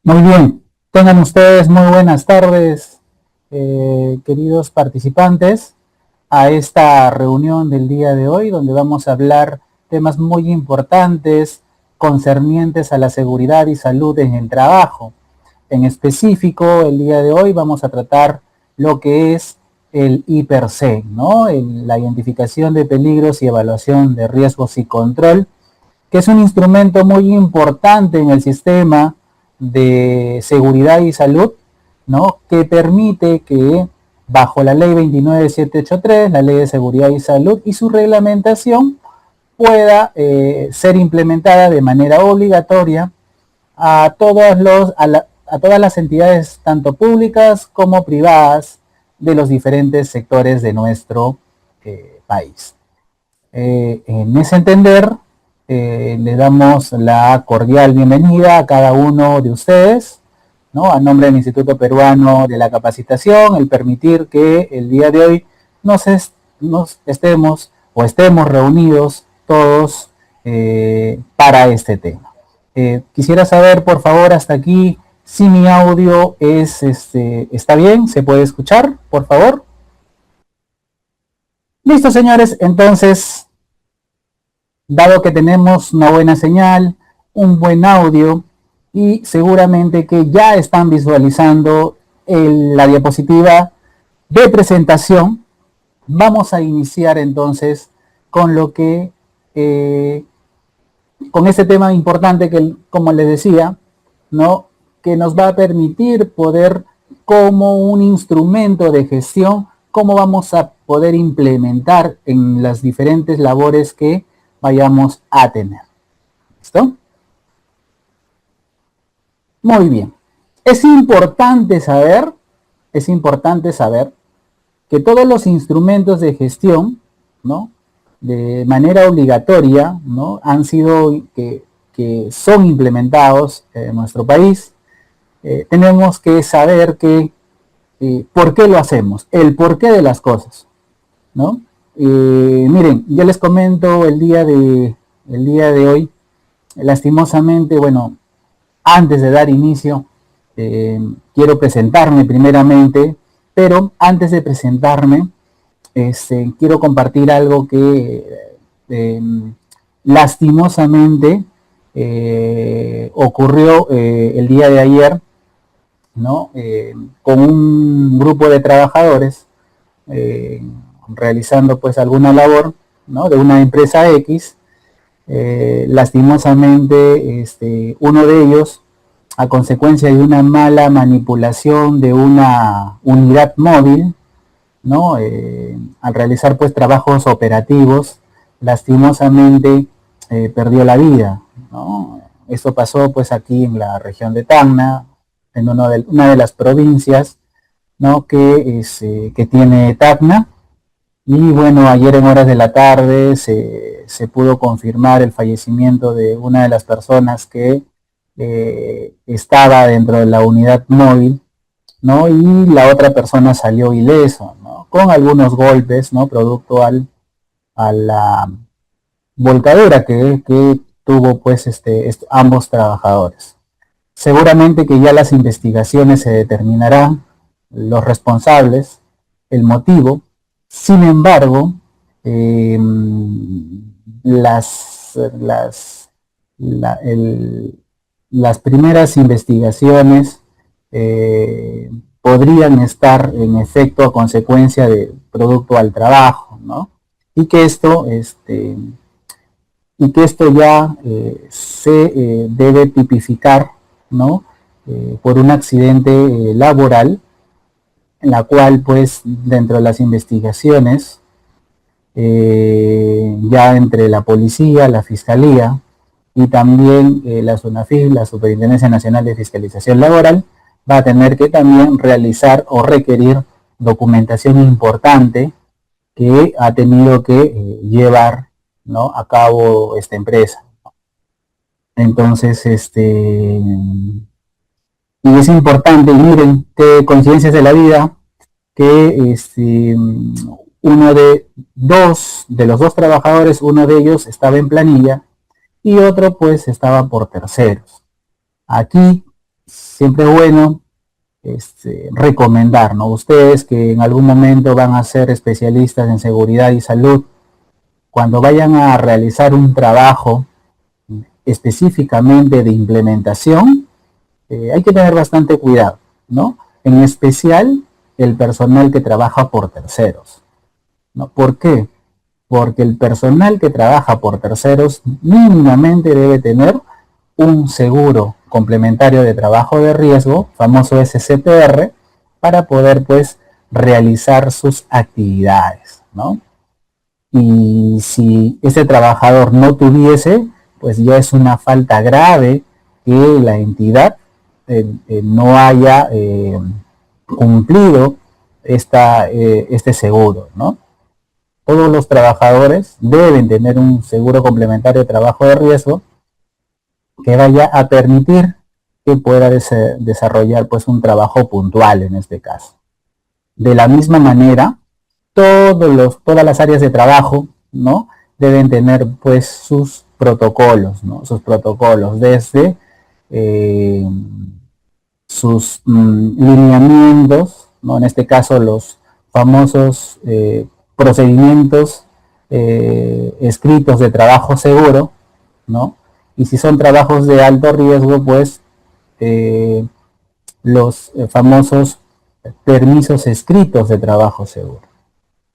Muy bien, tengan ustedes muy buenas tardes, queridos participantes, a esta reunión del día de hoy, donde vamos a hablar temas muy importantes concernientes a la seguridad y salud en el trabajo. En específico, el día de hoy vamos a tratar lo que es el IPERC, ¿no? La identificación de peligros y evaluación de riesgos y control, que es un instrumento muy importante en el sistema de seguridad y salud, ¿no? Que permite que bajo la ley 29783, la ley de seguridad y salud y su reglamentación pueda ser implementada de manera obligatoria a todas las entidades, tanto públicas como privadas, de los diferentes sectores de nuestro país. En ese entender, le damos la cordial bienvenida a cada uno de ustedes, ¿no? A nombre del Instituto Peruano de la Capacitación, el permitir que el día de hoy nos estemos reunidos todos para este tema. Quisiera saber, por favor, hasta aquí, si mi audio está bien, se puede escuchar, por favor. Listo, señores, entonces, dado que tenemos una buena señal, un buen audio y seguramente que ya están visualizando la diapositiva de presentación, vamos a iniciar entonces con lo que, con este tema importante que, como les decía, ¿no? Que nos va a permitir poder, como un instrumento de gestión, cómo vamos a poder implementar en las diferentes labores que vayamos a tener. ¿Listo? Muy bien. Es importante saber que todos los instrumentos de gestión, ¿no? De manera obligatoria, ¿no? Han sido, que son implementados en nuestro país. Tenemos que saber por qué lo hacemos, el porqué de las cosas, ¿no? Miren, yo les comento el día de hoy, lastimosamente, bueno, antes de dar inicio, quiero presentarme primeramente, pero antes de presentarme, quiero compartir algo que lastimosamente ocurrió el día de ayer, ¿no? Con un grupo de trabajadores eh, realizando pues alguna labor, ¿no? De una empresa X. Lastimosamente, uno de ellos, a consecuencia de una mala manipulación de una unidad móvil, ¿no? Al realizar pues trabajos operativos, lastimosamente perdió la vida, ¿no? Esto pasó pues aquí en la región de Tacna, en una de las provincias, ¿no? Que tiene Tacna. Y bueno, ayer en horas de la tarde se pudo confirmar el fallecimiento de una de las personas que estaba dentro de la unidad móvil, ¿no? Y la otra persona salió ileso, ¿no? Con algunos golpes, ¿no? Producto a la volcadura que tuvo pues ambos trabajadores. Seguramente que ya las investigaciones se determinarán los responsables, el motivo. Sin embargo, eh, las, las, la- el- las primeras investigaciones eh, podrían estar en efecto a consecuencia de producto al trabajo, ¿no? Y que esto, ya se debe tipificar, ¿no? Por un accidente laboral, en la cual pues dentro de las investigaciones, ya entre la policía, la fiscalía y también la SUNAFIL, la Superintendencia Nacional de Fiscalización Laboral, va a tener que también realizar o requerir documentación importante que ha tenido que llevar, ¿no? A cabo esta empresa. Entonces, y es importante, miren qué coincidencias de la vida, que uno de los dos trabajadores, uno de ellos estaba en planilla y otro pues estaba por terceros. Aquí siempre es bueno recomendar, ¿no? Ustedes que en algún momento van a ser especialistas en seguridad y salud, cuando vayan a realizar un trabajo específicamente de implementación, hay que tener bastante cuidado, ¿no? En especial el personal que trabaja por terceros, ¿no? ¿Por qué? Porque el personal que trabaja por terceros mínimamente debe tener un seguro complementario de trabajo de riesgo, famoso SCPR, para poder pues realizar sus actividades, ¿no? Y si ese trabajador no tuviese, pues ya es una falta grave que la entidad no haya cumplido este seguro, ¿no? Todos los trabajadores deben tener un seguro complementario de trabajo de riesgo que vaya a permitir que pueda desarrollar pues un trabajo puntual en este caso. De la misma manera, todas las áreas de trabajo, ¿no? Deben tener pues sus protocolos, ¿no? Sus protocolos desde eh, sus lineamientos, ¿no? En este caso los famosos procedimientos escritos de trabajo seguro, ¿no? Y si son trabajos de alto riesgo, pues los famosos permisos escritos de trabajo seguro,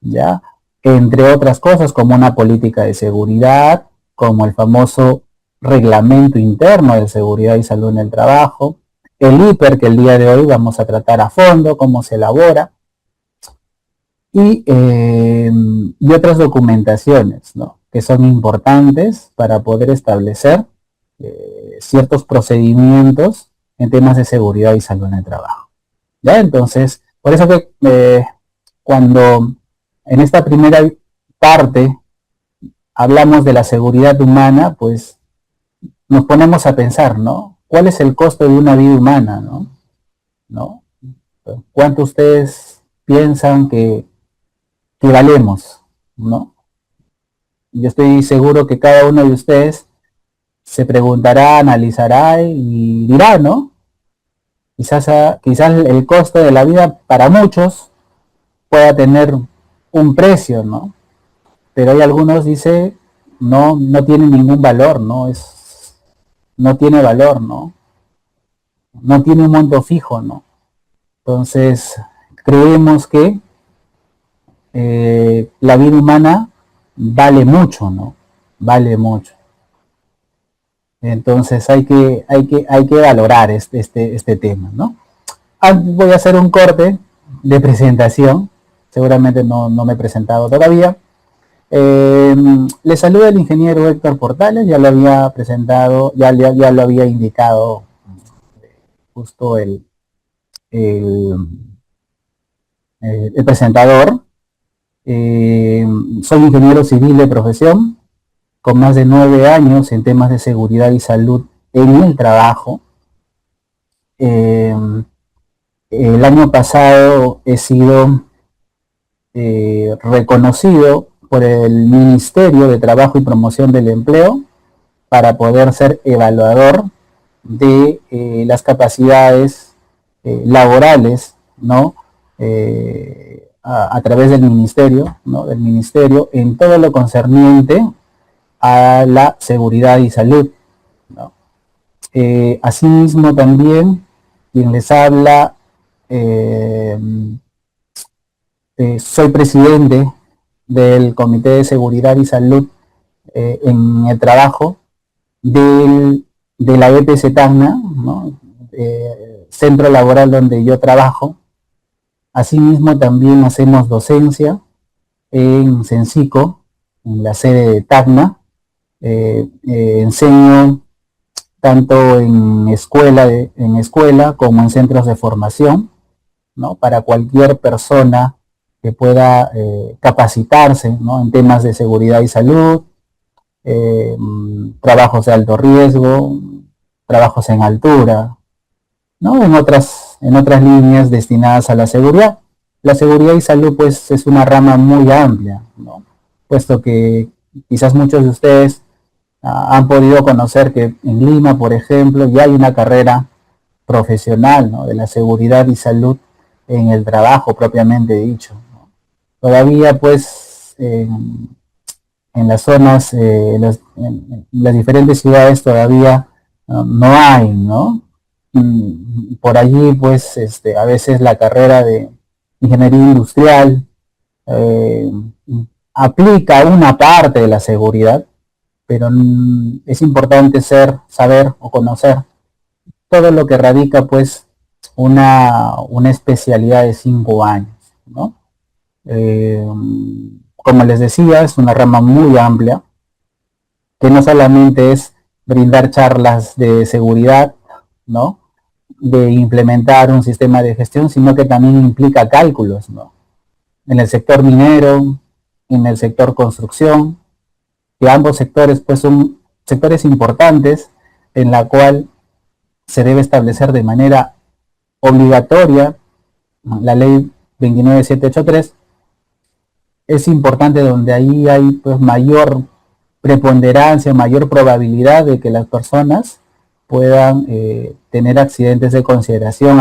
¿ya? Entre otras cosas, como una política de seguridad, como el famoso reglamento interno de seguridad y salud en el trabajo, el IPER, que el día de hoy vamos a tratar a fondo, cómo se elabora, y otras documentaciones, ¿no? Que son importantes para poder establecer ciertos procedimientos en temas de seguridad y salud en el trabajo. ¿Ya? Entonces, por eso que cuando en esta primera parte hablamos de la seguridad humana, pues nos ponemos a pensar, ¿no? ¿Cuál es el costo de una vida humana, ¿no? ¿No? ¿Cuánto ustedes piensan que valemos, ¿no? Yo estoy seguro que cada uno de ustedes se preguntará, analizará y dirá, ¿no? Quizás el costo de la vida para muchos pueda tener un precio, ¿no? Pero hay algunos dice no tiene ningún valor, no tiene valor, ¿no? No tiene un monto fijo, ¿no? Entonces, creemos que la vida humana vale mucho, ¿no? Vale mucho. Entonces hay que valorar este tema, ¿no? Voy a hacer un corte de presentación. Seguramente no me he presentado todavía. Le saluda el ingeniero Héctor Portales, ya lo había presentado, ya lo había indicado justo el, el presentador. Soy ingeniero civil de profesión, con más de 9 años en temas de seguridad y salud en el trabajo. El año pasado he sido reconocido por el Ministerio de Trabajo y Promoción del Empleo para poder ser evaluador de las capacidades laborales, ¿no? A través del ministerio, ¿no? Del ministerio en todo lo concerniente a la seguridad y salud, ¿no? Asimismo también quien les habla, eh, soy presidente del Comité de Seguridad y Salud en el trabajo de la EPS Tacna, ¿no? Centro laboral donde yo trabajo. Asimismo también hacemos docencia en Sencico, en la sede de Tacna. Enseño tanto en escuela como en centros de formación, ¿no? Para cualquier persona que pueda capacitarse, ¿no? En temas de seguridad y salud, trabajos de alto riesgo, trabajos en altura, ¿no? En otras líneas destinadas a la seguridad. La seguridad y salud pues es una rama muy amplia, ¿no? Puesto que quizás muchos de ustedes han podido conocer que en Lima, por ejemplo, ya hay una carrera profesional, ¿no?, de la seguridad y salud en el trabajo propiamente dicho, ¿no? Todavía pues en las zonas, en las diferentes ciudades todavía no hay, ¿no? Por allí pues a veces la carrera de ingeniería industrial eh, aplica una parte de la seguridad, pero es importante saber o conocer todo lo que radica pues una especialidad de 5 años, ¿no? Eh, Como les decía, es una rama muy amplia, que no solamente es brindar charlas de seguridad, ¿no?, de implementar un sistema de gestión, sino que también implica cálculos, ¿no?, en el sector minero, en el sector construcción, que ambos sectores pues son sectores importantes en la cual se debe establecer de manera obligatoria la ley 29783. Es importante donde ahí hay pues mayor preponderancia, mayor probabilidad de que las personas puedan tener accidentes de consideración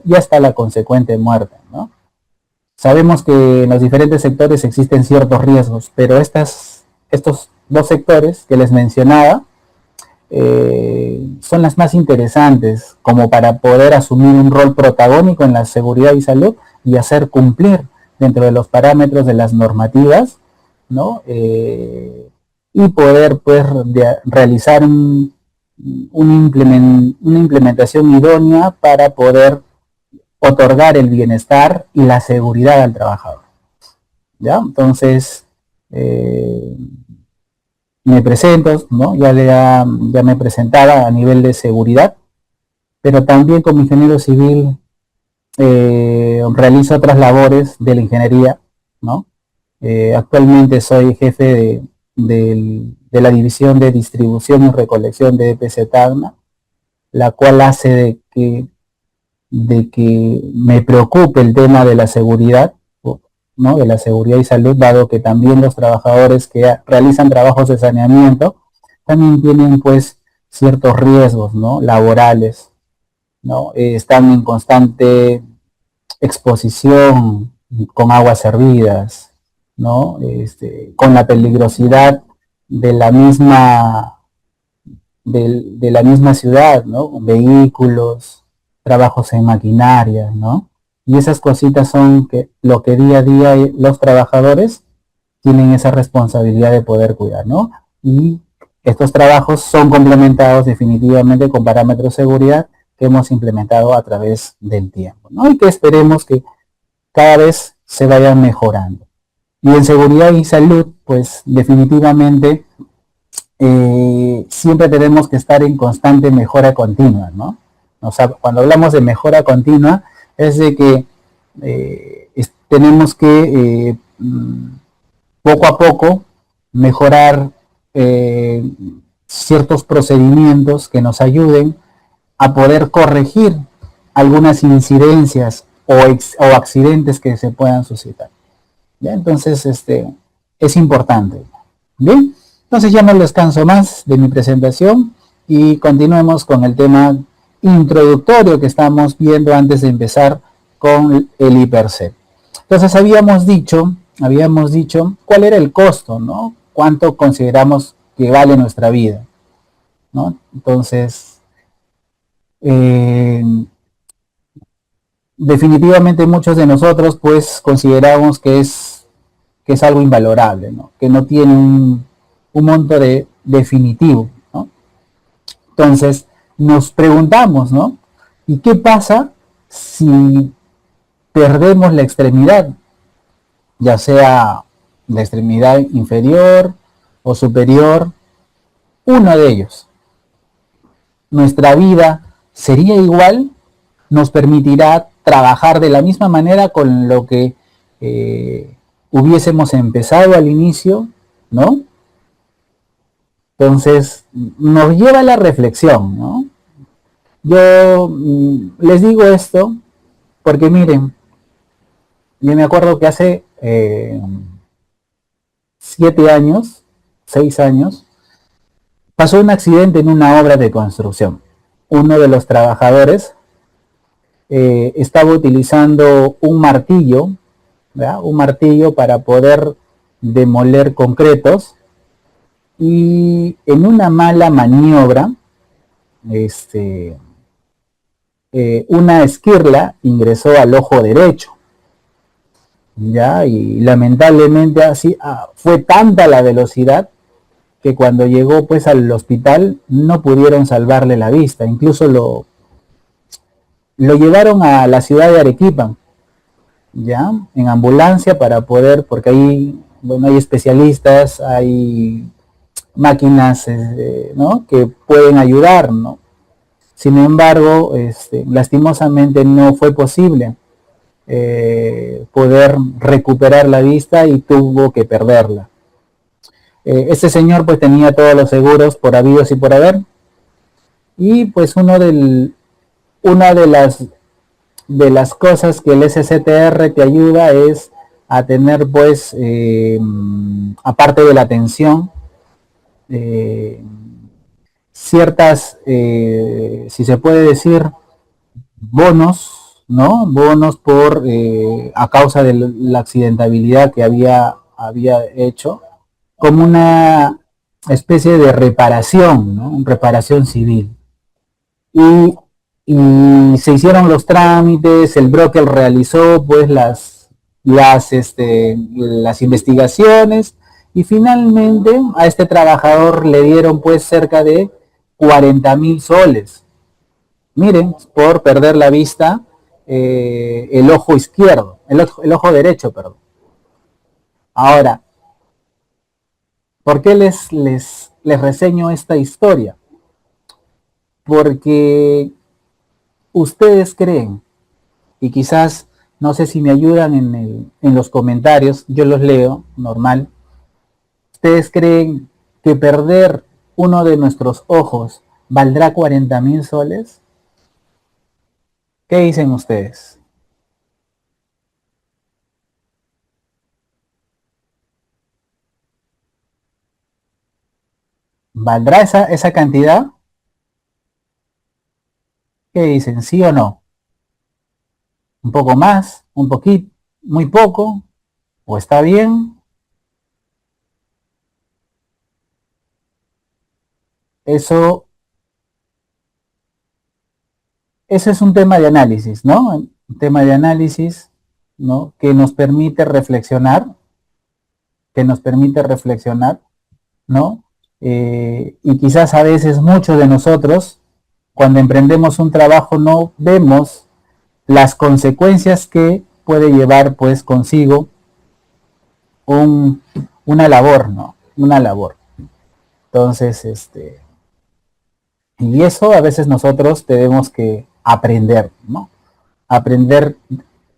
y hasta la consecuente muerte, ¿no? Sabemos que en los diferentes sectores existen ciertos riesgos, pero estos dos sectores que les mencionaba son las más interesantes como para poder asumir un rol protagónico en la seguridad y salud y hacer cumplir dentro de los parámetros de las normativas, ¿no? Y poder pues realizar una implementación idónea para poder otorgar el bienestar y la seguridad al trabajador, ¿ya? Entonces, me presento, ¿no? Ya me presentaba a nivel de seguridad, pero también como ingeniero civil realizo otras labores de la ingeniería, ¿no? Actualmente soy jefe de la división de distribución y recolección de EPC Tacna, la cual hace de que me preocupe el tema de la seguridad, ¿no?, de la seguridad y salud, dado que también los trabajadores que realizan trabajos de saneamiento también tienen pues ciertos riesgos, ¿no?, laborales, ¿no? Están en constante exposición con aguas hervidas, ¿no? Con la peligrosidad de la misma, de la misma ciudad, ¿no? Vehículos, trabajos en maquinaria, ¿no? Y esas cositas son lo que día a día los trabajadores tienen esa responsabilidad de poder cuidar, ¿no? Y estos trabajos son complementados definitivamente con parámetros de seguridad que hemos implementado a través del tiempo, ¿no? Y que esperemos que cada vez se vayan mejorando. Y en seguridad y salud, pues definitivamente siempre tenemos que estar en constante mejora continua, ¿no? O sea, cuando hablamos de mejora continua, es de que tenemos que poco a poco mejorar ciertos procedimientos que nos ayuden a poder corregir algunas incidencias o accidentes que se puedan suscitar, ¿ya? Entonces, es importante. Bien, entonces ya no descanso más de mi presentación y continuemos con el tema introductorio que estamos viendo antes de empezar con el IPERCEP. Entonces habíamos dicho cuál era el costo, ¿no? Cuánto consideramos que vale nuestra vida, ¿no? Entonces, definitivamente muchos de nosotros pues consideramos que es algo invalorable, ¿no? Que no tiene un monto definitivo, ¿no? Entonces nos preguntamos, ¿no? ¿Y qué pasa si perdemos la extremidad? Ya sea la extremidad inferior o superior, uno de ellos. ¿Nuestra vida sería igual? ¿Nos permitirá trabajar de la misma manera con lo que hubiésemos empezado al inicio, ¿no? Entonces, nos lleva a la reflexión, ¿no? Yo les digo esto porque miren, yo me acuerdo que hace 7 años, 6 años, pasó un accidente en una obra de construcción. Uno de los trabajadores estaba utilizando un martillo, ¿verdad? Un martillo para poder demoler concretos, y en una mala maniobra, una esquirla ingresó al ojo derecho, ya, y lamentablemente así fue tanta la velocidad que cuando llegó pues al hospital no pudieron salvarle la vista, incluso lo llevaron a la ciudad de Arequipa, ya, en ambulancia para poder, porque ahí, bueno, hay especialistas, hay máquinas, ¿no? Que pueden ayudar, ¿no? Sin embargo, lastimosamente no fue posible poder recuperar la vista y tuvo que perderla. Este señor pues tenía todos los seguros por habidos y por haber, y pues una de las cosas que el SCTR te ayuda es a tener pues, aparte de la atención, eh, ciertas, si se puede decir, bonos, ¿no? Bonos a causa de la accidentabilidad que había hecho, como una especie de reparación, ¿no? Reparación civil. Y, y se hicieron los trámites, el broker realizó pues las investigaciones, y finalmente a este trabajador le dieron pues cerca de 40.000 soles. Miren, por perder la vista, el ojo izquierdo, el ojo derecho, perdón. Ahora, ¿por qué les reseño esta historia? Porque ustedes creen, y quizás, no sé si me ayudan en los comentarios, yo los leo, normal. ¿Ustedes creen que perder uno de nuestros ojos valdrá 40.000 soles? ¿Qué dicen ustedes? ¿Valdrá esa cantidad? ¿Qué dicen? ¿Sí o no? ¿Un poco más? ¿Un poquito? ¿Muy poco? ¿O está bien? Eso, ese es un tema de análisis, ¿no? Un tema de análisis, ¿no? Que nos permite reflexionar, ¿no? Y quizás a veces muchos de nosotros, cuando emprendemos un trabajo, no vemos las consecuencias que puede llevar pues consigo un, una labor, ¿no? Una labor. Entonces, y eso a veces nosotros tenemos que aprender, ¿no? Aprender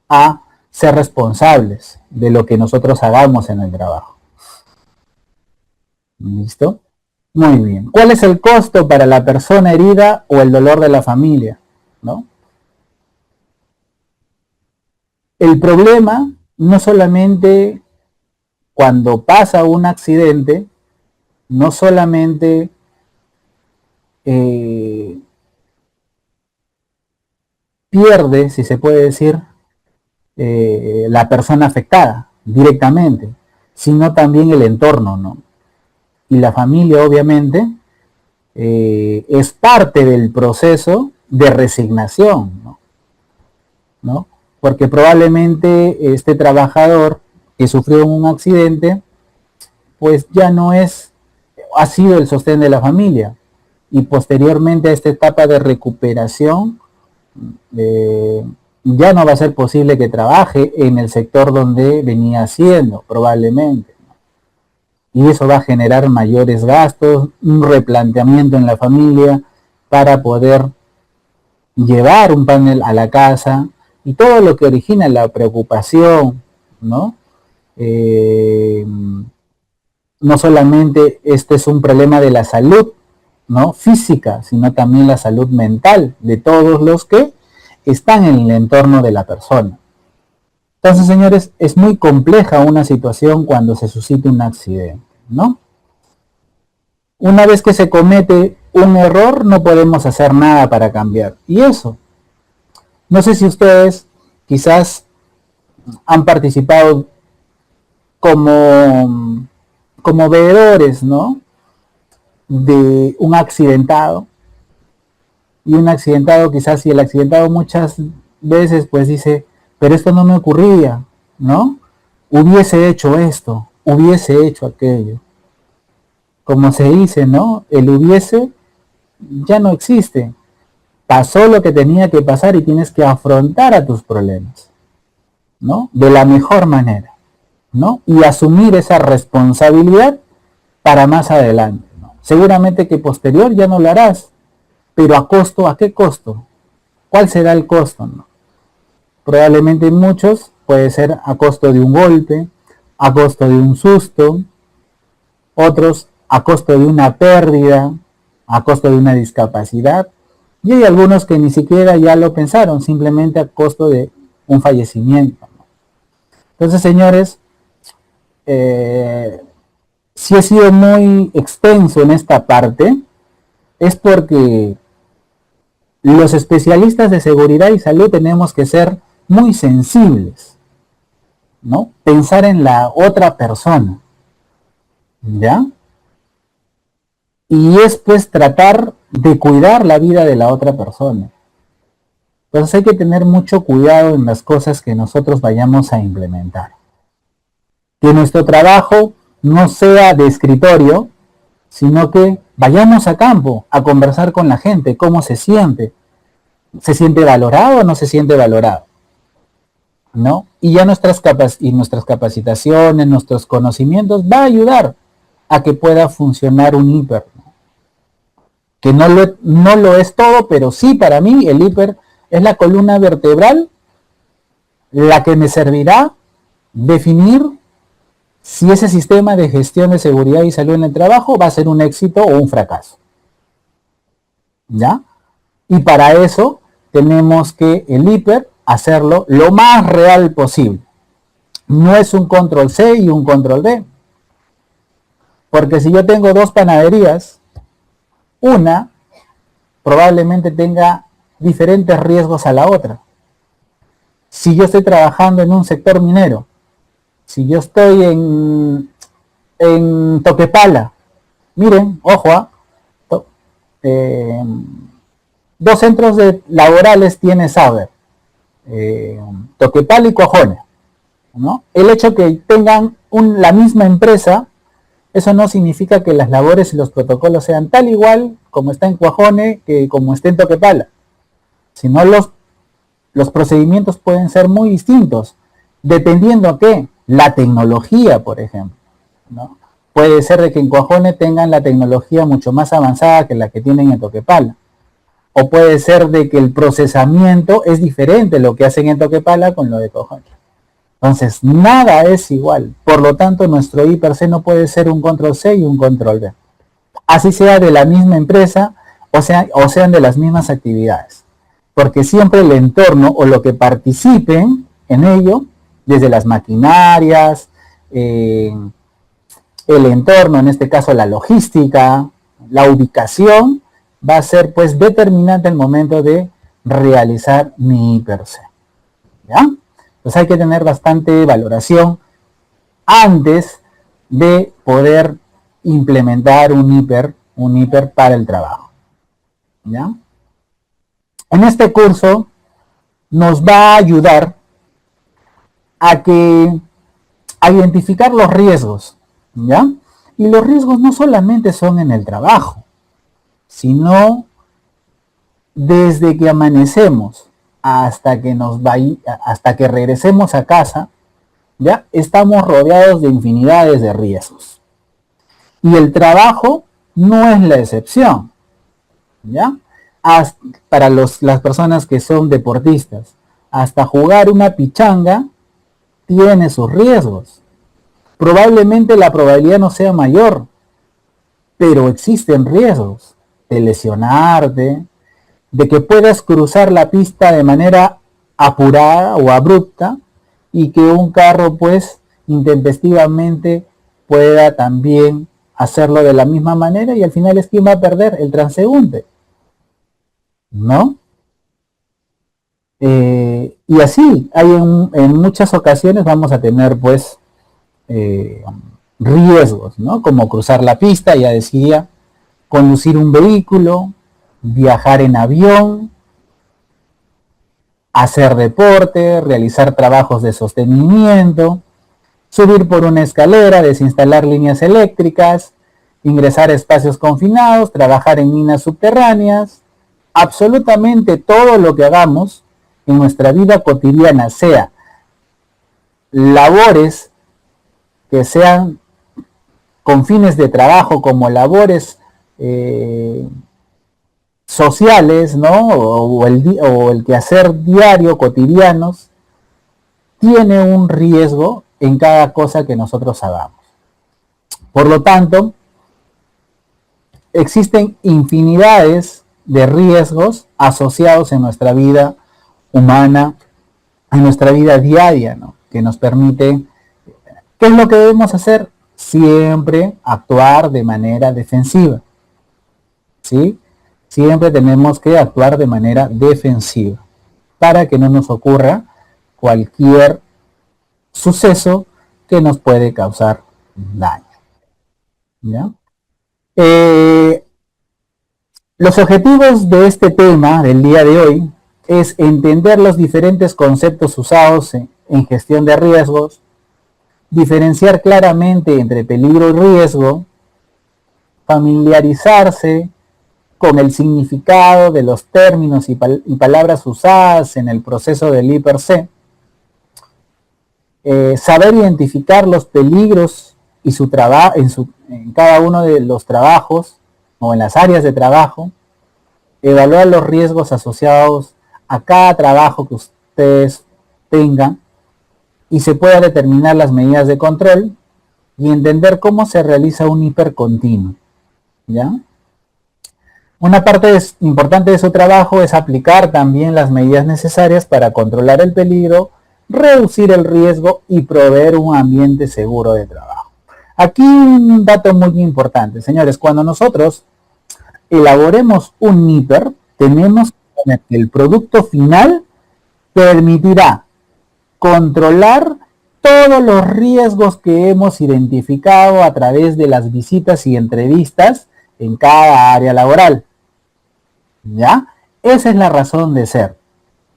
a ser responsables de lo que nosotros hagamos en el trabajo. ¿Listo? Muy bien. ¿Cuál es el costo para la persona herida o el dolor de la familia? ¿No? El problema no solamente cuando pasa un accidente, no solamente eh, pierde, si se puede decir, la persona afectada directamente, sino también el entorno, ¿no? Y la familia, obviamente, es parte del proceso de resignación, ¿no? ¿No? Porque probablemente este trabajador que sufrió un accidente, pues ya no ha sido el sostén de la familia. Y posteriormente a esta etapa de recuperación, eh, ya no va a ser posible que trabaje en el sector donde venía haciendo, probablemente. Y eso va a generar mayores gastos, un replanteamiento en la familia para poder llevar un panel a la casa, y todo lo que origina la preocupación, ¿no? Eh, no solamente este es un problema de la salud, ¿no? Física, sino también la salud mental de todos los que están en el entorno de la persona. Entonces, señores, es muy compleja una situación cuando se suscita un accidente, ¿no? Una vez que se comete un error, no podemos hacer nada para cambiar. Y eso, No sé si ustedes quizás han participado como, como veedores, ¿no? De un accidentado, y un accidentado quizás, si el accidentado muchas veces pues dice, pero esto no me ocurría, ¿no? Hubiese hecho esto, hubiese hecho aquello. Como se dice, ¿no? El hubiese ya no existe. Pasó lo que tenía que pasar y tienes que afrontar a tus problemas, ¿no? De la mejor manera, ¿no? Y asumir esa responsabilidad para más adelante, ¿no? Seguramente que posterior ya no lo harás, pero ¿a costo? ¿A qué costo? ¿Cuál será el costo? ¿No? Probablemente muchos puede ser a costo de un golpe, a costo de un susto, otros a costo de una pérdida, a costo de una discapacidad, y hay algunos que ni siquiera ya lo pensaron, simplemente a costo de un fallecimiento. Entonces, señores, si he sido muy extenso en esta parte, es porque los especialistas de seguridad y salud tenemos que ser muy sensibles, ¿no? Pensar en la otra persona, ¿ya? Y es pues tratar de cuidar la vida de la otra persona. Entonces hay que tener mucho cuidado en las cosas que nosotros vayamos a implementar. Que nuestro trabajo no sea de escritorio, sino que vayamos a campo a conversar con la gente, cómo se siente valorado o no se siente valorado, ¿no? Y ya nuestras capacitaciones, nuestros conocimientos va a ayudar a que pueda funcionar un hiper, ¿no? Que no lo es todo, pero sí para mí el hiper es la columna vertebral, la que me servirá definir si ese sistema de gestión de seguridad y salud en el trabajo va a ser un éxito o un fracaso, ¿ya? Y para eso tenemos que el hiper hacerlo lo más real posible. No es un control C y un control V. Porque si yo tengo dos panaderías, una probablemente tenga diferentes riesgos a la otra. Si yo estoy trabajando en un sector minero, si yo estoy en Toquepala, miren, ojo, eh, dos centros laborales tiene Sauber, Toquepala y Cuajone, ¿no? El hecho que tengan la misma empresa, eso no significa que las labores y los protocolos sean tal igual como está en Cuajone que como está en Toquepala, sino los procedimientos pueden ser muy distintos, dependiendo a qué, la tecnología, por ejemplo, ¿no? Puede ser de que en Cuajone tengan la tecnología mucho más avanzada que la que tienen en Toquepala, o puede ser de que el procesamiento es diferente lo que hacen en Toquepala con lo de Cuajone. Entonces, nada es igual. Por lo tanto, nuestro I per se no puede ser un control C y un control V. Así sea de la misma empresa o sean de las mismas actividades. Porque siempre el entorno o lo que participen en ello, desde las maquinarias, el entorno, en este caso la logística, la ubicación, va a ser pues determinante el momento de realizar mi I per se. ¿Ya? Entonces hay que tener bastante valoración antes de poder implementar un hiper para el trabajo, ¿ya? En este curso nos va a ayudar a identificar los riesgos, ¿ya? Y los riesgos no solamente son en el trabajo, sino desde que amanecemos hasta que regresemos a casa, ¿ya? Estamos rodeados de infinidades de riesgos. Y el trabajo no es la excepción, ¿ya? Para las personas que son deportistas, hasta jugar una pichanga tiene sus riesgos. Probablemente la probabilidad no sea mayor, pero existen riesgos de lesionarte, de que puedas cruzar la pista de manera apurada o abrupta y que un carro pues intempestivamente pueda también hacerlo de la misma manera y al final es quien va a perder, el transeúnte, ¿no? Y así, en muchas ocasiones vamos a tener pues riesgos, ¿no? Como cruzar la pista, ya decía, conducir un vehículo, viajar en avión, hacer deporte, realizar trabajos de sostenimiento, subir por una escalera, desinstalar líneas eléctricas, ingresar a espacios confinados, trabajar en minas subterráneas, absolutamente todo lo que hagamos en nuestra vida cotidiana, sea labores que sean con fines de trabajo como labores sociales, ¿no? O el quehacer diario, cotidianos, tiene un riesgo en cada cosa que nosotros hagamos. Por lo tanto, existen infinidades de riesgos asociados en nuestra vida humana, en nuestra vida diaria, ¿no? Que nos permite, ¿qué es lo que debemos hacer? Siempre actuar de manera defensiva, ¿sí? Siempre tenemos que actuar de manera defensiva para que no nos ocurra cualquier suceso que nos puede causar daño, ¿ya? Los objetivos de este tema del día de hoy es entender los diferentes conceptos usados en gestión de riesgos, diferenciar claramente entre peligro y riesgo, familiarizarse con el significado de los términos y palabras usadas en el proceso del I+C, saber identificar los peligros y su trabajo en cada uno de los trabajos o en las áreas de trabajo, evaluar los riesgos asociados a cada trabajo que ustedes tengan y se pueda determinar las medidas de control y entender cómo se realiza un hipercontinuo, ¿ya? Una parte importante de su trabajo es aplicar también las medidas necesarias para controlar el peligro, reducir el riesgo y proveer un ambiente seguro de trabajo. Aquí un dato muy importante, señores, cuando nosotros elaboremos un hiper, tenemos que poner que el producto final permitirá controlar todos los riesgos que hemos identificado a través de las visitas y entrevistas en cada área laboral. ¿Ya? Esa es la razón de ser,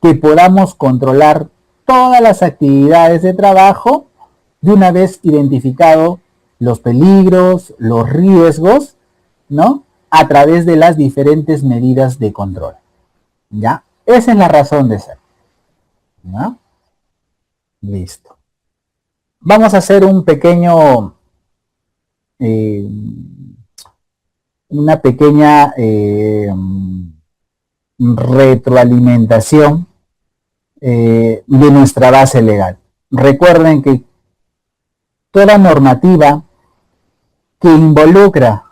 que podamos controlar todas las actividades de trabajo de una vez identificado los peligros, los riesgos, ¿no? A través de las diferentes medidas de control. ¿Ya? Esa es la razón de ser. ¿Ya? Listo. Vamos a hacer un pequeño, una pequeña retroalimentación de nuestra base legal. Recuerden que toda normativa que involucra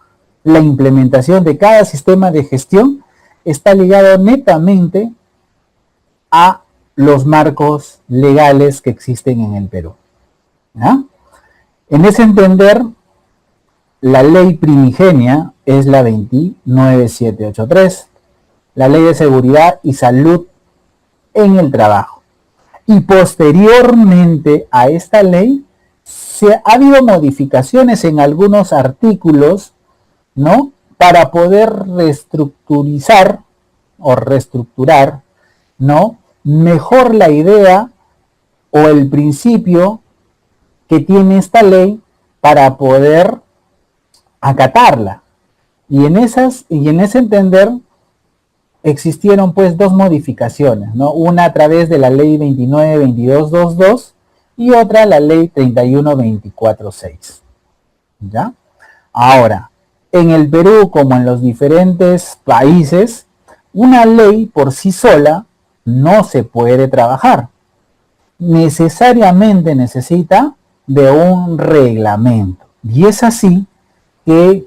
la implementación de cada sistema de gestión está ligado netamente a los marcos legales que existen en el Perú. ¿Ya? En ese entender, la ley primigenia es la 29783, la ley de seguridad y salud en el trabajo. Y posteriormente a esta ley, ha habido modificaciones en algunos artículos, ¿no? Para poder reestructurar, ¿no? Mejor la idea o el principio que tiene esta ley para poder acatarla. Y en ese entender existieron pues dos modificaciones, ¿no? Una a través de la ley 292222 y otra la ley 31246. ¿Ya? Ahora, en el Perú como en los diferentes países, una ley por sí sola no se puede trabajar. Necesariamente necesita de un reglamento. Y es así que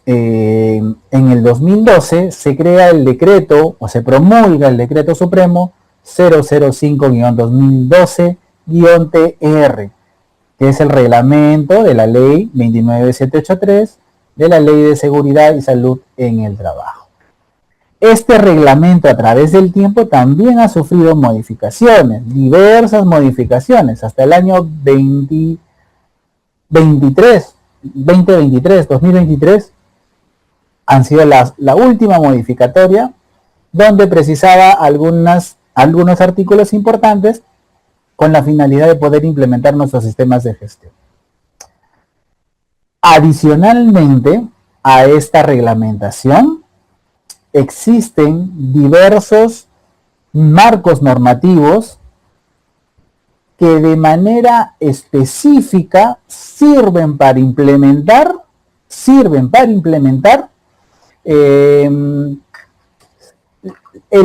en el 2012 se crea el decreto o se promulga el decreto supremo 005-2012-TR, que es el reglamento de la ley 29783 de la ley de seguridad y salud en el trabajo. Este reglamento a través del tiempo también ha sufrido modificaciones, diversas modificaciones, hasta el año 2023 han sido la última modificatoria, donde precisaba algunos artículos importantes con la finalidad de poder implementar nuestros sistemas de gestión. Adicionalmente a esta reglamentación, existen diversos marcos normativos que de manera específica sirven para implementar el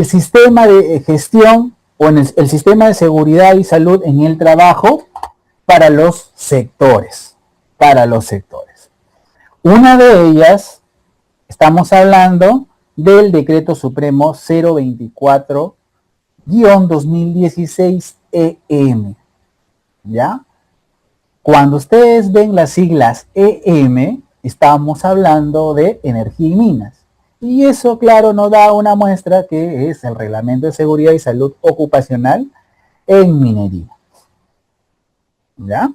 sistema de gestión o en el sistema de seguridad y salud en el trabajo para los sectores. Una de ellas, estamos hablando del Decreto Supremo 024-2016 ¿ya? Cuando ustedes ven las siglas EM, estamos hablando de energía y minas. Y eso, claro, nos da una muestra que es el Reglamento de Seguridad y Salud Ocupacional en minería. ¿Ya?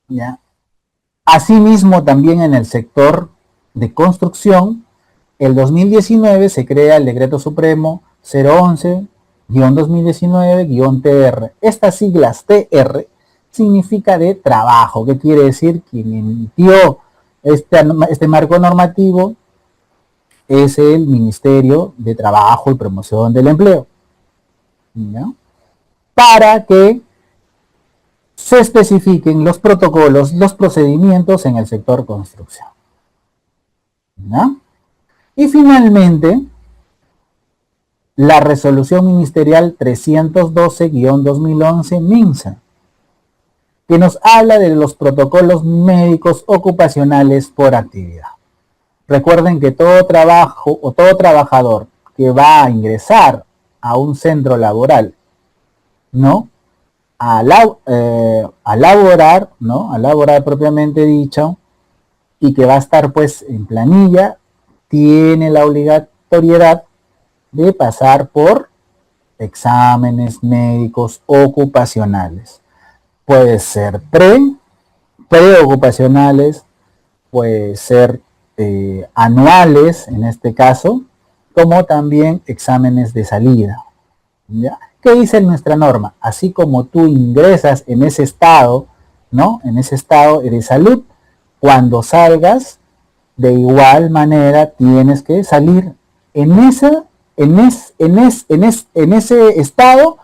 ¿Ya? Asimismo, también en el sector de construcción, el 2019 se crea el Decreto Supremo 011-2019-TR. Estas siglas TR significa de trabajo. ¿Qué quiere decir? Quien emitió este marco normativo es el Ministerio de Trabajo y Promoción del Empleo, ¿ya? Para que se especifiquen los protocolos, los procedimientos en el sector construcción, ¿ya? Y finalmente, la resolución ministerial 312-2011 MINSA, que nos habla de los protocolos médicos ocupacionales por actividad. Recuerden que todo trabajo o todo trabajador que va a ingresar a un centro laboral, ¿no? A laborar, ¿no? A laborar propiamente dicho, y que va a estar pues en planilla, tiene la obligatoriedad de pasar por exámenes médicos ocupacionales. Puede ser preocupacionales, puede ser anuales, en este caso, como también exámenes de salida, ¿ya? ¿Qué dice nuestra norma? Así como tú ingresas en ese estado, ¿no? En ese estado de salud, cuando salgas, de igual manera tienes que salir en ese estado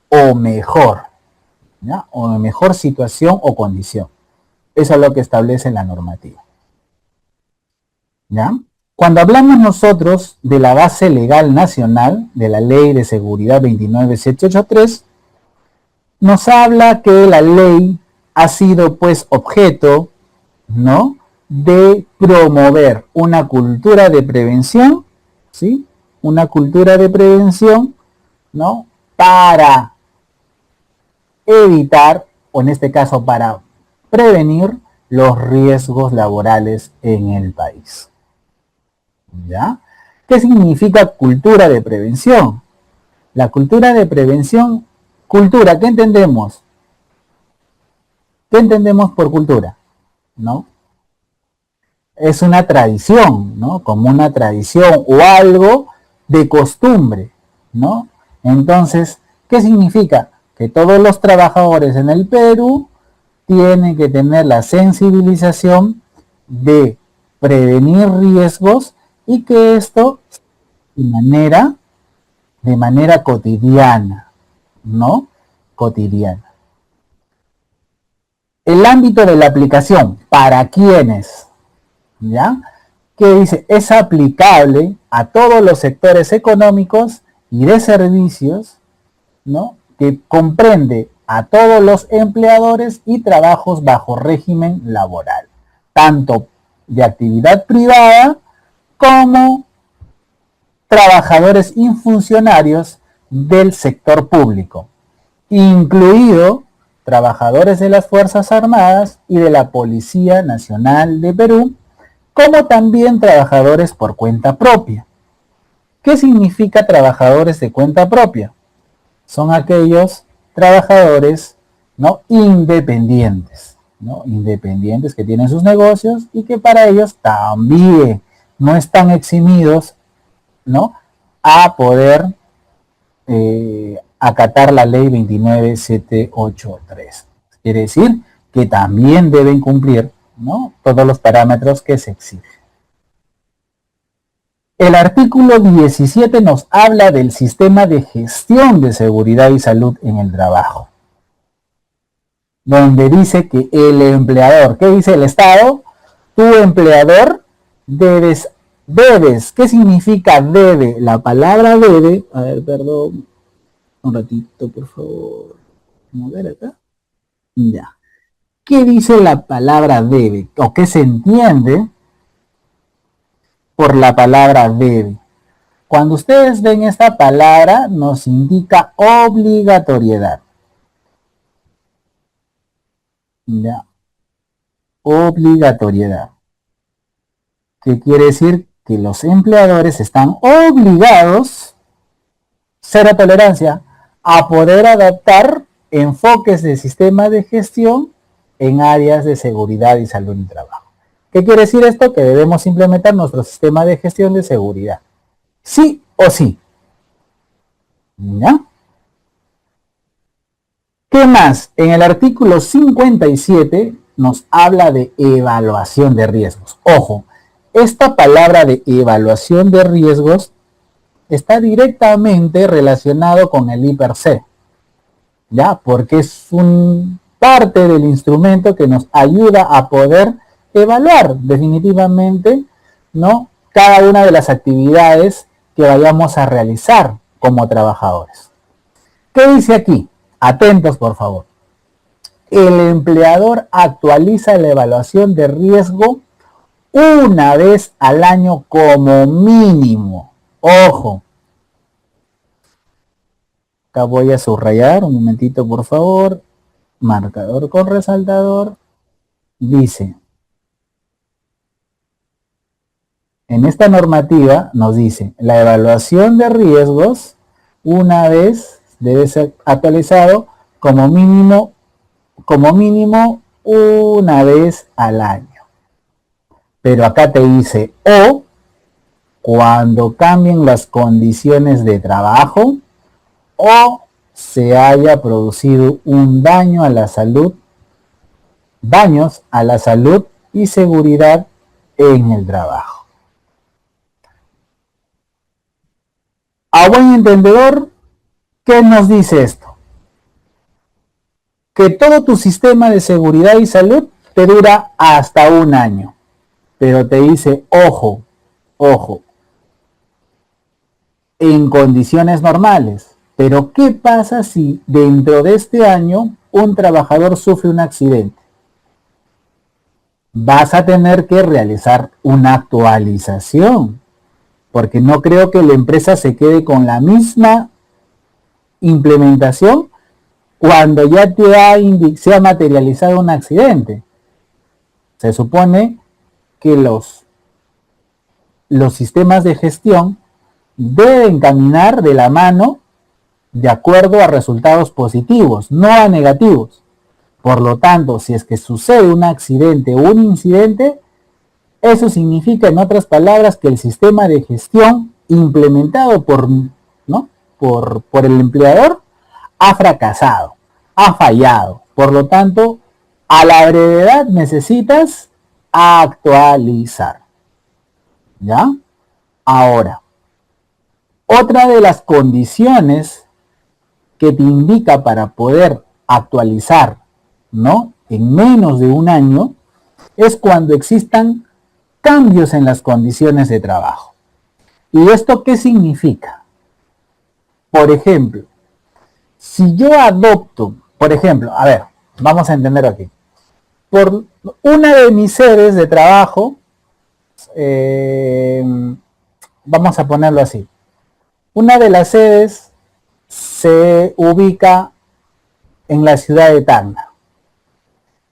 o mejor, ¿ya? O en mejor situación o condición. Eso es lo que establece la normativa, ¿ya? Cuando hablamos nosotros de la base legal nacional, de la Ley de Seguridad 29783, nos habla que la ley ha sido pues objeto, ¿no?, de promover una cultura de prevención, ¿sí? Una cultura de prevención, ¿no?, para evitar, o en este caso para prevenir los riesgos laborales en el país. ¿Ya? ¿Qué significa cultura de prevención? La cultura de prevención, cultura, ¿qué entendemos? ¿Qué entendemos por cultura? ¿No? Es una tradición, ¿no? Como una tradición o algo de costumbre, ¿no? Entonces, ¿qué significa? Que todos los trabajadores en el Perú tienen que tener la sensibilización de prevenir riesgos y que esto de manera cotidiana, ¿no? Cotidiana. El ámbito de la aplicación, ¿para quiénes? ¿Ya? Que dice, es aplicable a todos los sectores económicos y de servicios, ¿no?, que comprende a todos los empleadores y trabajos bajo régimen laboral, tanto de actividad privada como trabajadores y funcionarios del sector público, incluido trabajadores de las Fuerzas Armadas y de la Policía Nacional de Perú, como también trabajadores por cuenta propia. ¿Qué significa trabajadores de cuenta propia? Son aquellos trabajadores, ¿no?, independientes, ¿no? Independientes que tienen sus negocios y que para ellos también no están eximidos, ¿no?, a poder acatar la ley 29783. Quiere decir que también deben cumplir, ¿no?, todos los parámetros que se exigen. El artículo 17 nos habla del sistema de gestión de seguridad y salud en el trabajo, donde dice que el empleador, ¿qué dice el Estado? Tu empleador debes, ¿qué significa debe? La palabra debe, a ver, perdón, un ratito, por favor, vamos a ver acá, ya. ¿Qué dice la palabra debe? ¿O qué se entiende por la palabra debe? Cuando ustedes ven esta palabra, nos indica obligatoriedad. Ya. Obligatoriedad. ¿Qué quiere decir? Que los empleadores están obligados, cero tolerancia, a poder adaptar enfoques de sistema de gestión en áreas de seguridad y salud en el trabajo. ¿Qué quiere decir esto? Que debemos implementar nuestro sistema de gestión de seguridad. Sí o sí. ¿Ya? ¿Qué más? En el artículo 57 nos habla de evaluación de riesgos. Ojo, esta palabra de evaluación de riesgos está directamente relacionado con el I+C, ¿ya? Porque es parte del instrumento que nos ayuda a poder evaluar definitivamente, ¿no?, cada una de las actividades que vayamos a realizar como trabajadores. ¿Qué dice aquí? Atentos, por favor. El empleador actualiza la evaluación de riesgo una vez al año como mínimo. Ojo. Acá voy a subrayar, un momentito, por favor. Marcador con resaltador. Dice, en esta normativa nos dice, la evaluación de riesgos una vez debe ser actualizado como mínimo una vez al año. Pero acá te dice, o cuando cambien las condiciones de trabajo o se haya producido un daño a la salud, daños a la salud y seguridad en el trabajo. A buen entendedor, ¿qué nos dice esto? Que todo tu sistema de seguridad y salud te dura hasta un año. Pero te dice, ojo, ojo, en condiciones normales. Pero ¿qué pasa si dentro de este año un trabajador sufre un accidente? Vas a tener que realizar una actualización, porque no creo que la empresa se quede con la misma implementación cuando ya se ha materializado un accidente. Se supone que los sistemas de gestión deben caminar de la mano de acuerdo a resultados positivos, no a negativos. Por lo tanto, si es que sucede un accidente o un incidente, eso significa, en otras palabras, que el sistema de gestión implementado por el empleador ha fracasado, ha fallado. Por lo tanto, a la brevedad necesitas actualizar. ¿Ya? Ahora, otra de las condiciones que te indica para poder actualizar, ¿no?, en menos de un año, es cuando existan cambios en las condiciones de trabajo. ¿Y esto qué significa? Por ejemplo, si yo adopto, por ejemplo, a ver, vamos a entender aquí. Por una de mis sedes de trabajo, vamos a ponerlo así. Una de las sedes se ubica en la ciudad de Tacna.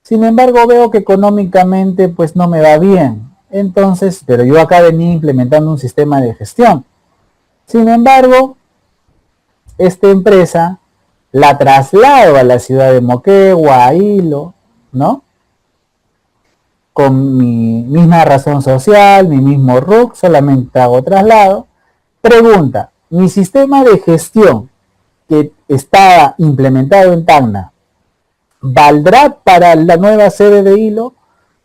Sin embargo, veo que económicamente pues no me va bien. Entonces, pero yo acá venía implementando un sistema de gestión. Sin embargo, esta empresa la traslado a la ciudad de Moquegua, a Hilo, ¿no? Con mi misma razón social, mi mismo RUC, solamente hago traslado. Pregunta, ¿mi sistema de gestión que estaba implementado en Tacna valdrá para la nueva sede de Hilo?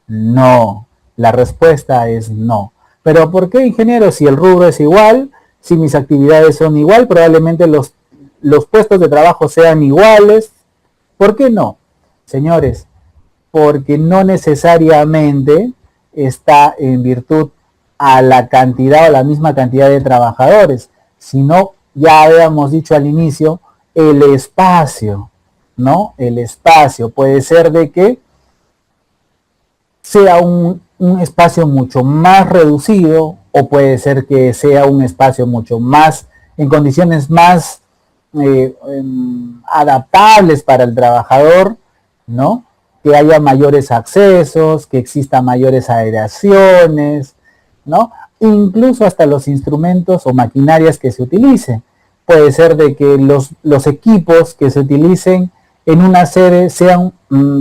No, la respuesta es no. ¿Pero por qué, ingeniero? Si el rubro es igual, si mis actividades son igual, probablemente los puestos de trabajo sean iguales. ¿Por qué no? Señores, porque no necesariamente está en virtud a la cantidad o la misma cantidad de trabajadores, sino, ya habíamos dicho al inicio, el espacio, ¿no? El espacio puede ser de que sea un espacio mucho más reducido o puede ser que sea un espacio mucho más, en condiciones más adaptables para el trabajador, ¿no? Que haya mayores accesos, que exista mayores aireaciones, ¿no? Incluso hasta los instrumentos o maquinarias que se utilicen. Puede ser de que los equipos que se utilicen en una sede sean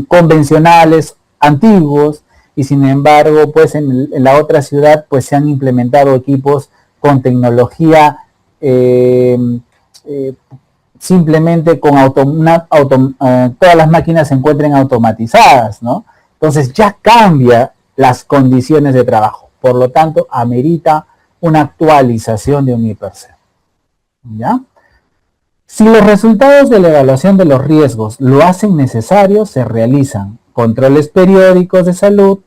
convencionales, antiguos, y sin embargo, pues en la otra ciudad, pues se han implementado equipos con tecnología simplemente con todas las máquinas se encuentren automatizadas, ¿no? Entonces ya cambia las condiciones de trabajo. Por lo tanto, amerita una actualización de un IPRC. ¿Ya? Si los resultados de la evaluación de los riesgos lo hacen necesario, se realizan controles periódicos de salud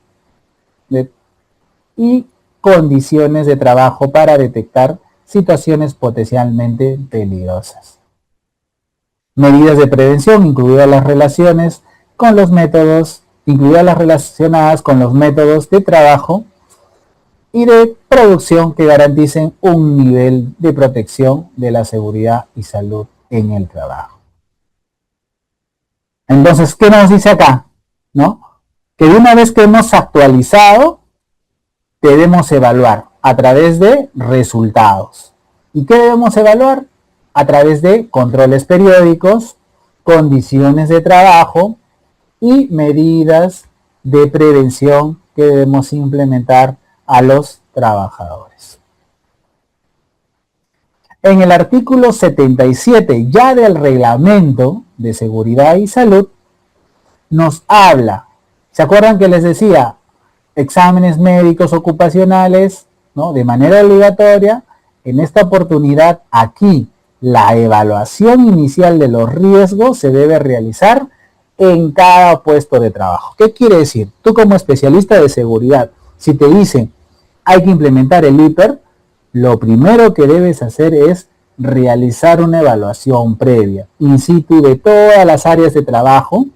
y condiciones de trabajo para detectar situaciones potencialmente peligrosas. Medidas de prevención, incluidas las relaciones con los métodos, incluidas las relacionadas con los métodos de trabajo y de producción que garanticen un nivel de protección de la seguridad y salud en el trabajo. Entonces, ¿qué nos dice acá? ¿No? Que una vez que hemos actualizado, debemos evaluar a través de resultados. ¿Y qué debemos evaluar? A través de controles periódicos, condiciones de trabajo y medidas de prevención que debemos implementar a los trabajadores. En el artículo 77 ya del Reglamento de Seguridad y Salud nos habla, ¿se acuerdan que les decía? Exámenes médicos ocupacionales, ¿no? De manera obligatoria. En esta oportunidad, aquí, la evaluación inicial de los riesgos se debe realizar en cada puesto de trabajo. ¿Qué quiere decir? Tú como especialista de seguridad, si te dicen hay que implementar el IPER, lo primero que debes hacer es realizar una evaluación previa, in situ, de todas las áreas de trabajo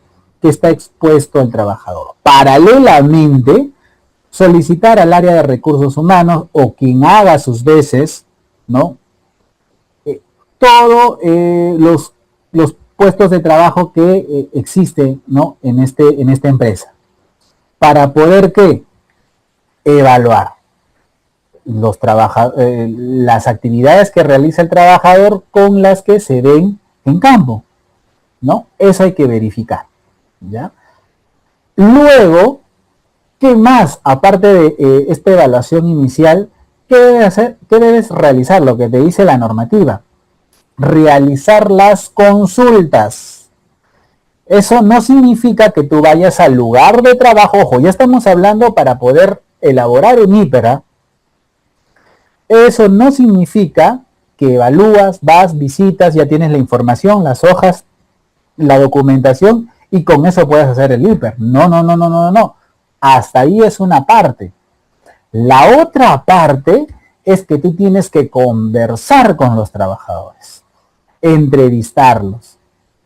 que está expuesto el trabajador. Paralelamente, solicitar al área de recursos humanos o quien haga sus veces, ¿no? Todos los puestos de trabajo que existen, ¿no? en esta empresa, para poder ¿qué? Evaluar las actividades que realiza el trabajador con las que se ven en campo, ¿no? Eso hay que verificar, ¿ya? Luego, ¿qué más? Aparte de esta evaluación inicial, ¿qué debes hacer? ¿Qué debes realizar? Lo que te dice la normativa. Realizar las consultas. Eso no significa que tú vayas al lugar de trabajo. Ojo, ya estamos hablando para poder elaborar un IPERA. Eso no significa que evalúas, vas, visitas, ya tienes la información, las hojas, la documentación y con eso puedes hacer el IPER. No, no, no, no, no, no. Hasta ahí es una parte. La otra parte es que tú tienes que conversar con los trabajadores, entrevistarlos,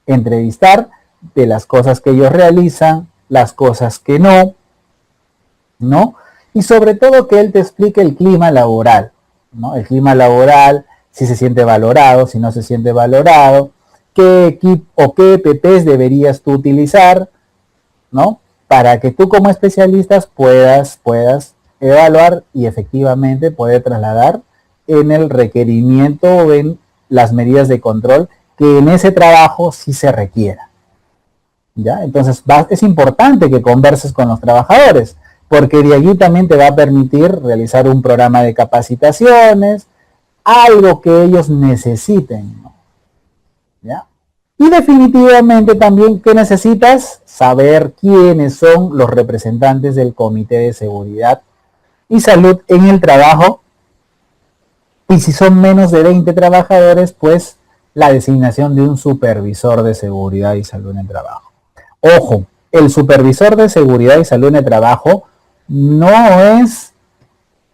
entrevistar de las cosas que ellos realizan, las cosas que no, ¿no? Y sobre todo que él te explique el clima laboral, ¿no? El clima laboral, si se siente valorado, si no se siente valorado, qué equipo o qué EPPs deberías tú utilizar, ¿no? Para que tú como especialista puedas evaluar y efectivamente poder trasladar en el requerimiento o en las medidas de control que en ese trabajo sí se requiera. ¿Ya? Entonces es importante que converses con los trabajadores, porque de allí también te va a permitir realizar un programa de capacitaciones, algo que ellos necesiten, ¿no? ¿Ya? Y definitivamente también que necesitas saber quiénes son los representantes del Comité de Seguridad y Salud en el trabajo, y si son menos de 20 trabajadores, pues la designación de un supervisor de seguridad y salud en el trabajo. Ojo, el supervisor de seguridad y salud en el trabajo no es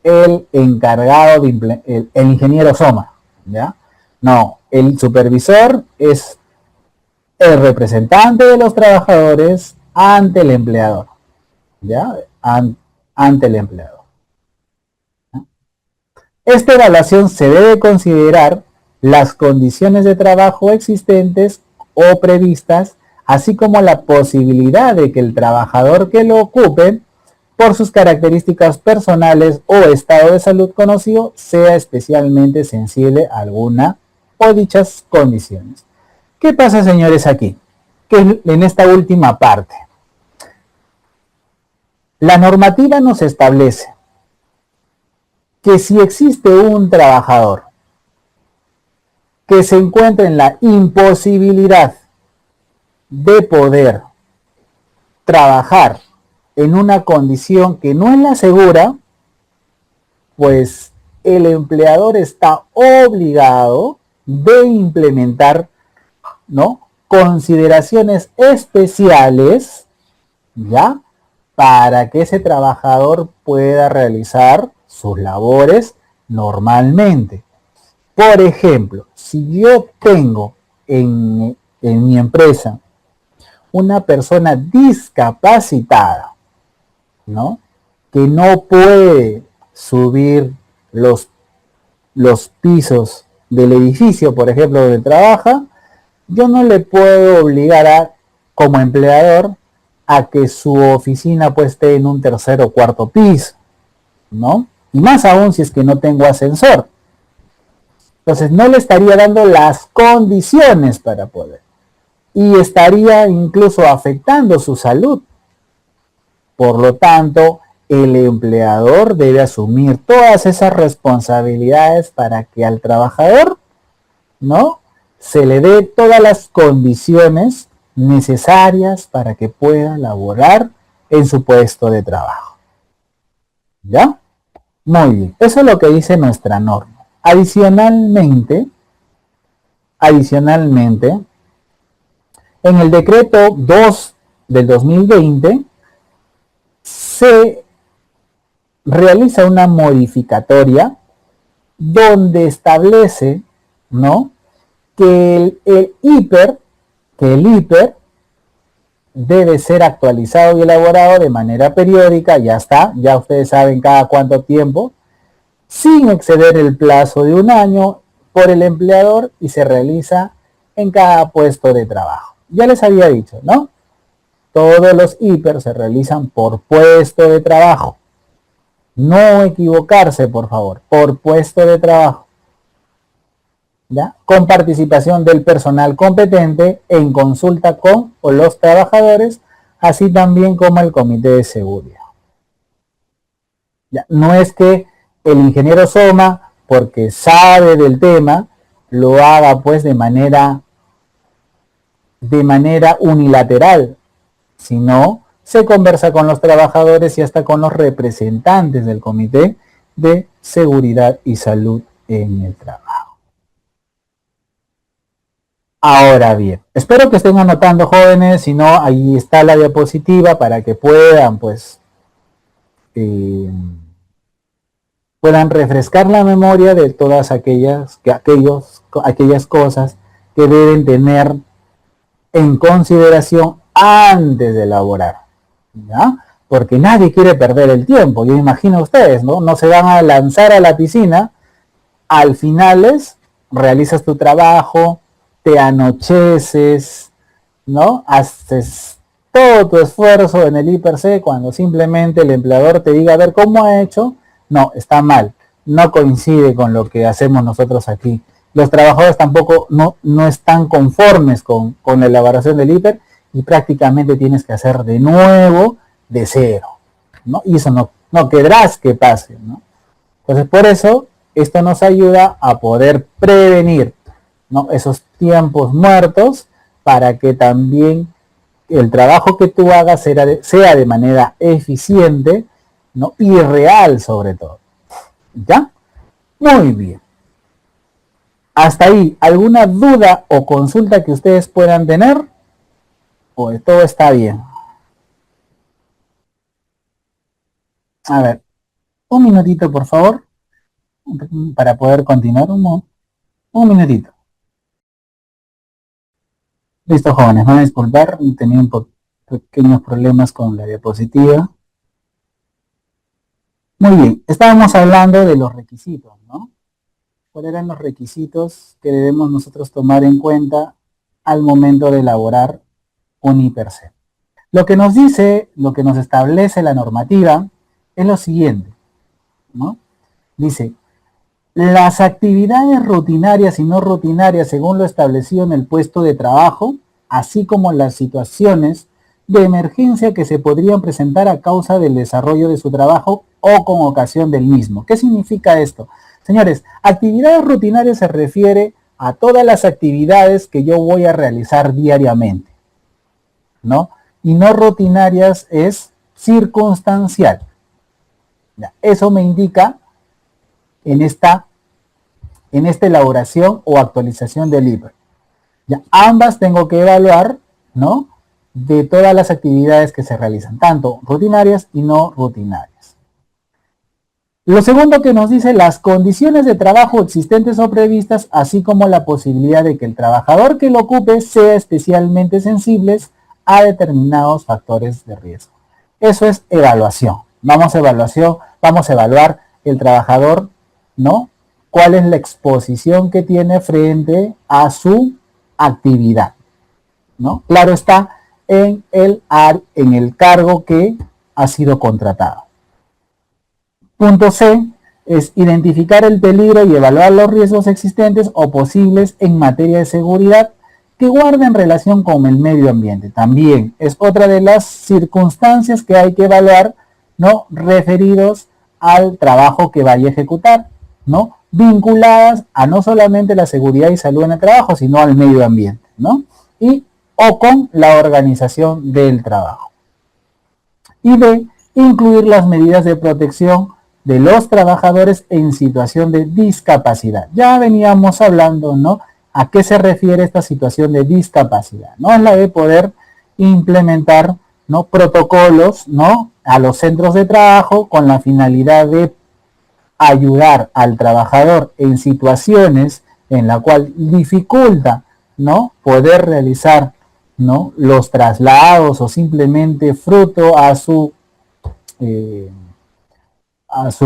el encargado de el ingeniero Soma, ¿ya? No, el supervisor es el representante de los trabajadores ante el empleador, ¿ya? Ante el empleador. Esta evaluación se debe considerar las condiciones de trabajo existentes o previstas, así como la posibilidad de que el trabajador que lo ocupe, por sus características personales o estado de salud conocido, sea especialmente sensible a alguna o dichas condiciones. ¿Qué pasa, señores, aquí? Que en esta última parte, la normativa nos establece que si existe un trabajador que se encuentra en la imposibilidad de poder trabajar en una condición que no es la segura, pues el empleador está obligado de implementar, ¿no?, consideraciones especiales, ¿ya?, para que ese trabajador pueda realizar sus labores normalmente. Por ejemplo, si yo tengo en mi empresa una persona discapacitada, ¿no?, que no puede subir los pisos del edificio, por ejemplo, donde trabaja, yo no le puedo obligar como empleador, a que su oficina pues esté en un tercer o cuarto piso, ¿no? Y más aún si es que no tengo ascensor. Entonces no le estaría dando las condiciones para poder. Y estaría incluso afectando su salud. Por lo tanto, el empleador debe asumir todas esas responsabilidades para que al trabajador, ¿no?, se le dé todas las condiciones necesarias para que pueda laborar en su puesto de trabajo. ¿Ya? Muy bien. Eso es lo que dice nuestra norma. Adicionalmente, en el decreto 2 del 2020 se realiza una modificatoria donde establece, ¿no?, que el IPER debe ser actualizado y elaborado de manera periódica, ya está, ya ustedes saben cada cuánto tiempo, sin exceder el plazo de un año por el empleador, y se realiza en cada puesto de trabajo. Ya les había dicho, ¿no? Todos los IPER se realizan por puesto de trabajo. No equivocarse, por favor, por puesto de trabajo. ¿Ya? Con participación del personal competente en consulta con o los trabajadores, así también como el comité de seguridad. ¿Ya? No es que el ingeniero Soma, porque sabe del tema, lo haga pues de manera unilateral, sino se conversa con los trabajadores y hasta con los representantes del comité de seguridad y salud en el trabajo. Ahora bien, espero que estén anotando, jóvenes, si no, ahí está la diapositiva para que puedan, pues, puedan refrescar la memoria de todas aquellas cosas que deben tener en consideración antes de elaborar, ¿ya? Porque nadie quiere perder el tiempo, yo imagino ustedes, ¿no? No se van a lanzar a la piscina, al final realizas tu trabajo, te anocheces, ¿no? Haces todo tu esfuerzo en el IPER-C cuando simplemente el empleador te diga, a ver, ¿cómo ha hecho? No, está mal. no coincide con lo que hacemos nosotros aquí. Los trabajadores tampoco no están conformes con la elaboración del hiper y prácticamente tienes que hacer de nuevo de cero, ¿no? Y eso no querrás que pase, ¿no? Entonces, por eso, esto nos ayuda a poder prevenir, ¿no?, esos tiempos muertos para que también el trabajo que tú hagas sea de manera eficiente, ¿no?, y real sobre todo. ¿Ya? Muy bien. Hasta ahí, ¿alguna duda o consulta que ustedes puedan tener? ¿O todo está bien? A ver, un minutito, por favor, para poder continuar. Un minutito. Listo, jóvenes, van a disculpar, tenía pequeños problemas con la diapositiva. Muy bien, estábamos hablando de los requisitos, ¿no? ¿Cuáles eran los requisitos que debemos nosotros tomar en cuenta al momento de elaborar un IPRC? Lo que nos dice, lo que nos establece la normativa es lo siguiente, ¿no? Dice, las actividades rutinarias y no rutinarias según lo establecido en el puesto de trabajo, así como las situaciones de emergencia que se podrían presentar a causa del desarrollo de su trabajo o con ocasión del mismo. ¿Qué significa esto? Señores, actividades rutinarias se refiere a todas las actividades que yo voy a realizar diariamente, ¿no? Y no rutinarias es circunstancial. Ya, eso me indica en esta elaboración o actualización del IPR. Ya, ambas tengo que evaluar, ¿no?, de todas las actividades que se realizan, tanto rutinarias y no rutinarias. Lo segundo que nos dice, las condiciones de trabajo existentes o previstas, así como la posibilidad de que el trabajador que lo ocupe sea especialmente sensible a determinados factores de riesgo. Eso es evaluación. Vamos a evaluar el trabajador, ¿no?, cuál es la exposición que tiene frente a su actividad, ¿no? Claro está, en el cargo que ha sido contratado. Punto C es identificar el peligro y evaluar los riesgos existentes o posibles en materia de seguridad que guarden relación con el medio ambiente. También es otra de las circunstancias que hay que evaluar, ¿no?, referidos al trabajo que vaya a ejecutar, ¿no?, vinculadas a no solamente la seguridad y salud en el trabajo, sino al medio ambiente, ¿no?, o con la organización del trabajo. Y D, incluir las medidas de protección de los trabajadores en situación de discapacidad. Ya veníamos hablando, ¿no?, a qué se refiere esta situación de discapacidad, ¿no? Es la de poder implementar, ¿no?, protocolos, ¿no?, a los centros de trabajo con la finalidad de ayudar al trabajador en situaciones en la cual dificulta, ¿no?, poder realizar, ¿no?, los traslados o simplemente fruto a su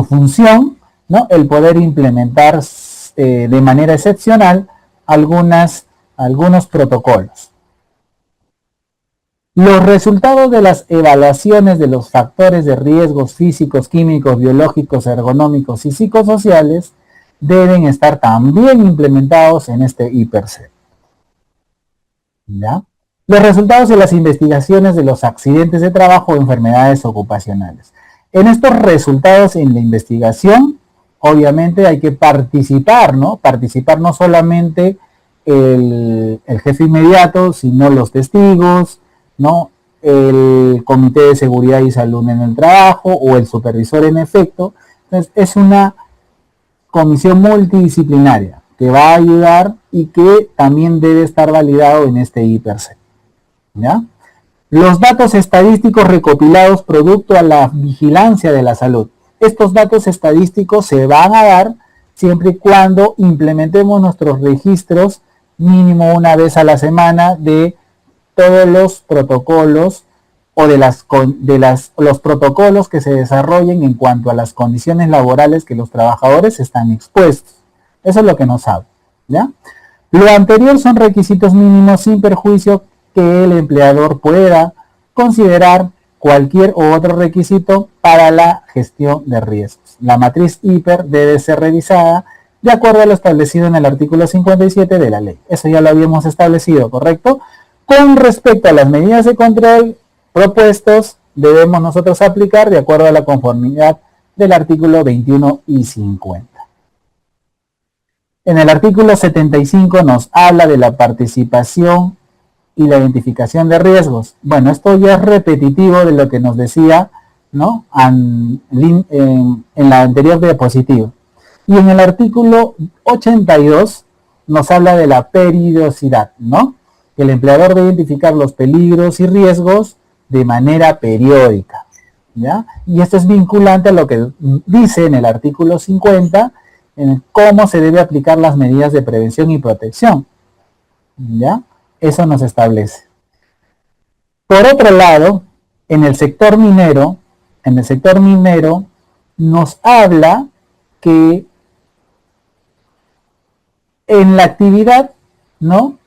función, ¿no?, el poder implementar de manera excepcional algunos protocolos. Los resultados de las evaluaciones de los factores de riesgos físicos, químicos, biológicos, ergonómicos y psicosociales deben estar también implementados en este IPRC. ¿Ya? Los resultados de las investigaciones de los accidentes de trabajo o enfermedades ocupacionales. En estos resultados en la investigación, obviamente hay que participar, ¿no? Participar no solamente el jefe inmediato, sino los testigos, ¿no?, el Comité de Seguridad y Salud en el Trabajo o el supervisor en efecto. Entonces, es una comisión multidisciplinaria que va a ayudar y que también debe estar validado en este IPRC. ¿Ya? Los datos estadísticos recopilados producto a la vigilancia de la salud. Estos datos estadísticos se van a dar siempre y cuando implementemos nuestros registros mínimo una vez a la semana de todos los protocolos o de los protocolos que se desarrollen en cuanto a las condiciones laborales que los trabajadores están expuestos. Eso es lo que nos habla, ¿ya? Lo anterior son requisitos mínimos sin perjuicio que el empleador pueda considerar cualquier otro requisito para la gestión de riesgos. la matriz hiper debe ser revisada de acuerdo a lo establecido en el artículo 57 de la ley. Eso ya lo habíamos establecido, ¿correcto? Con respecto a las medidas de control propuestos, debemos nosotros aplicar de acuerdo a la conformidad del artículo 21 y 50. En el artículo 75 nos habla de la participación y la identificación de riesgos. Bueno, esto ya es repetitivo de lo que nos decía, ¿no?, en la anterior diapositiva. Y en el artículo 82 nos habla de la periodicidad, ¿no? Que el empleador debe identificar los peligros y riesgos de manera periódica, ¿ya? Y esto es vinculante a lo que dice en el artículo 50, en cómo se debe aplicar las medidas de prevención y protección, ¿ya? Eso nos establece. Por otro lado, en el sector minero nos habla que en la actividad, ¿no?,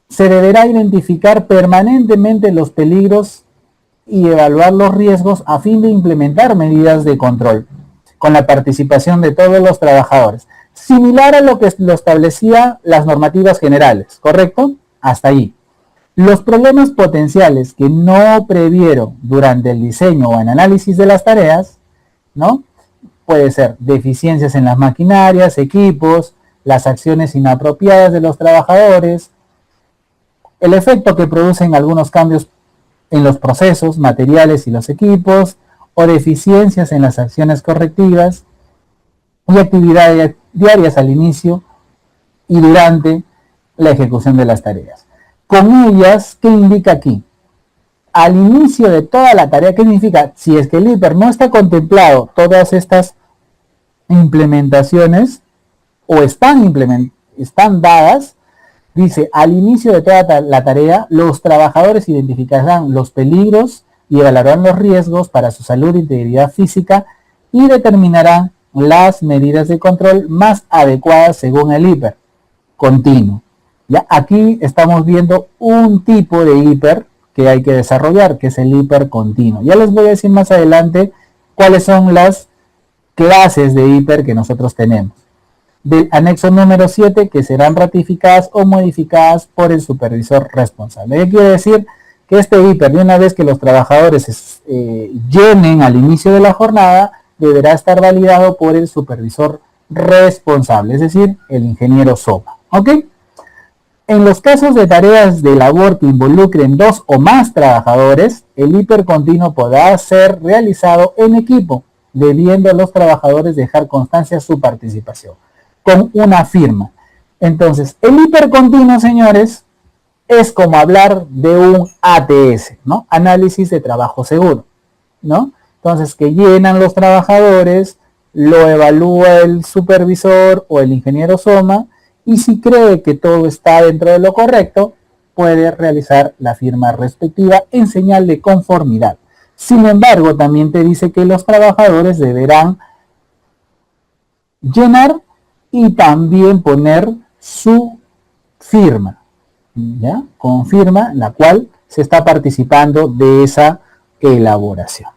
se deberá identificar permanentemente los peligros y evaluar los riesgos a fin de implementar medidas de control con la participación de todos los trabajadores, similar a lo que lo establecía las normativas generales, ¿correcto? Hasta ahí. Los problemas potenciales que no previeron durante el diseño o el análisis de las tareas, ¿no?, puede ser deficiencias en las maquinarias, equipos, las acciones inapropiadas de los trabajadores, el efecto que producen algunos cambios en los procesos, materiales y los equipos, o deficiencias en las acciones correctivas y actividades diarias al inicio y durante la ejecución de las tareas. Con ellas, ¿qué indica aquí? Al inicio de toda la tarea, ¿qué significa? Si es que el hiper no está contemplado todas estas implementaciones o están dadas, dice, al inicio de toda la tarea, los trabajadores identificarán los peligros y evaluarán los riesgos para su salud e integridad física y determinarán las medidas de control más adecuadas según el hiper continuo. ¿Ya? Aquí estamos viendo un tipo de hiper que hay que desarrollar, que es el hiper continuo. Ya les voy a decir más adelante cuáles son las clases de hiper que nosotros tenemos. Del anexo número 7, que serán ratificadas o modificadas por el supervisor responsable. ¿Qué quiere decir? Que este hiper, de una vez que los trabajadores llenen al inicio de la jornada, deberá estar validado por el supervisor responsable, es decir, el ingeniero SOMA. ¿Ok? En los casos de tareas de labor que involucren 2 o más trabajadores, el hiper continuo podrá ser realizado en equipo, debiendo los trabajadores dejar constancia de su participación con una firma. Entonces, el hiper continuo, señores, es como hablar de un ATS, ¿no? Análisis de trabajo seguro, ¿no? Entonces, que llenan los trabajadores, lo evalúa el supervisor o el ingeniero SOMA, y si cree que todo está dentro de lo correcto, puede realizar la firma respectiva en señal de conformidad. Sin embargo, también te dice que los trabajadores deberán llenar y también poner su firma, ¿ya? Con firma, la cual se está participando de esa elaboración.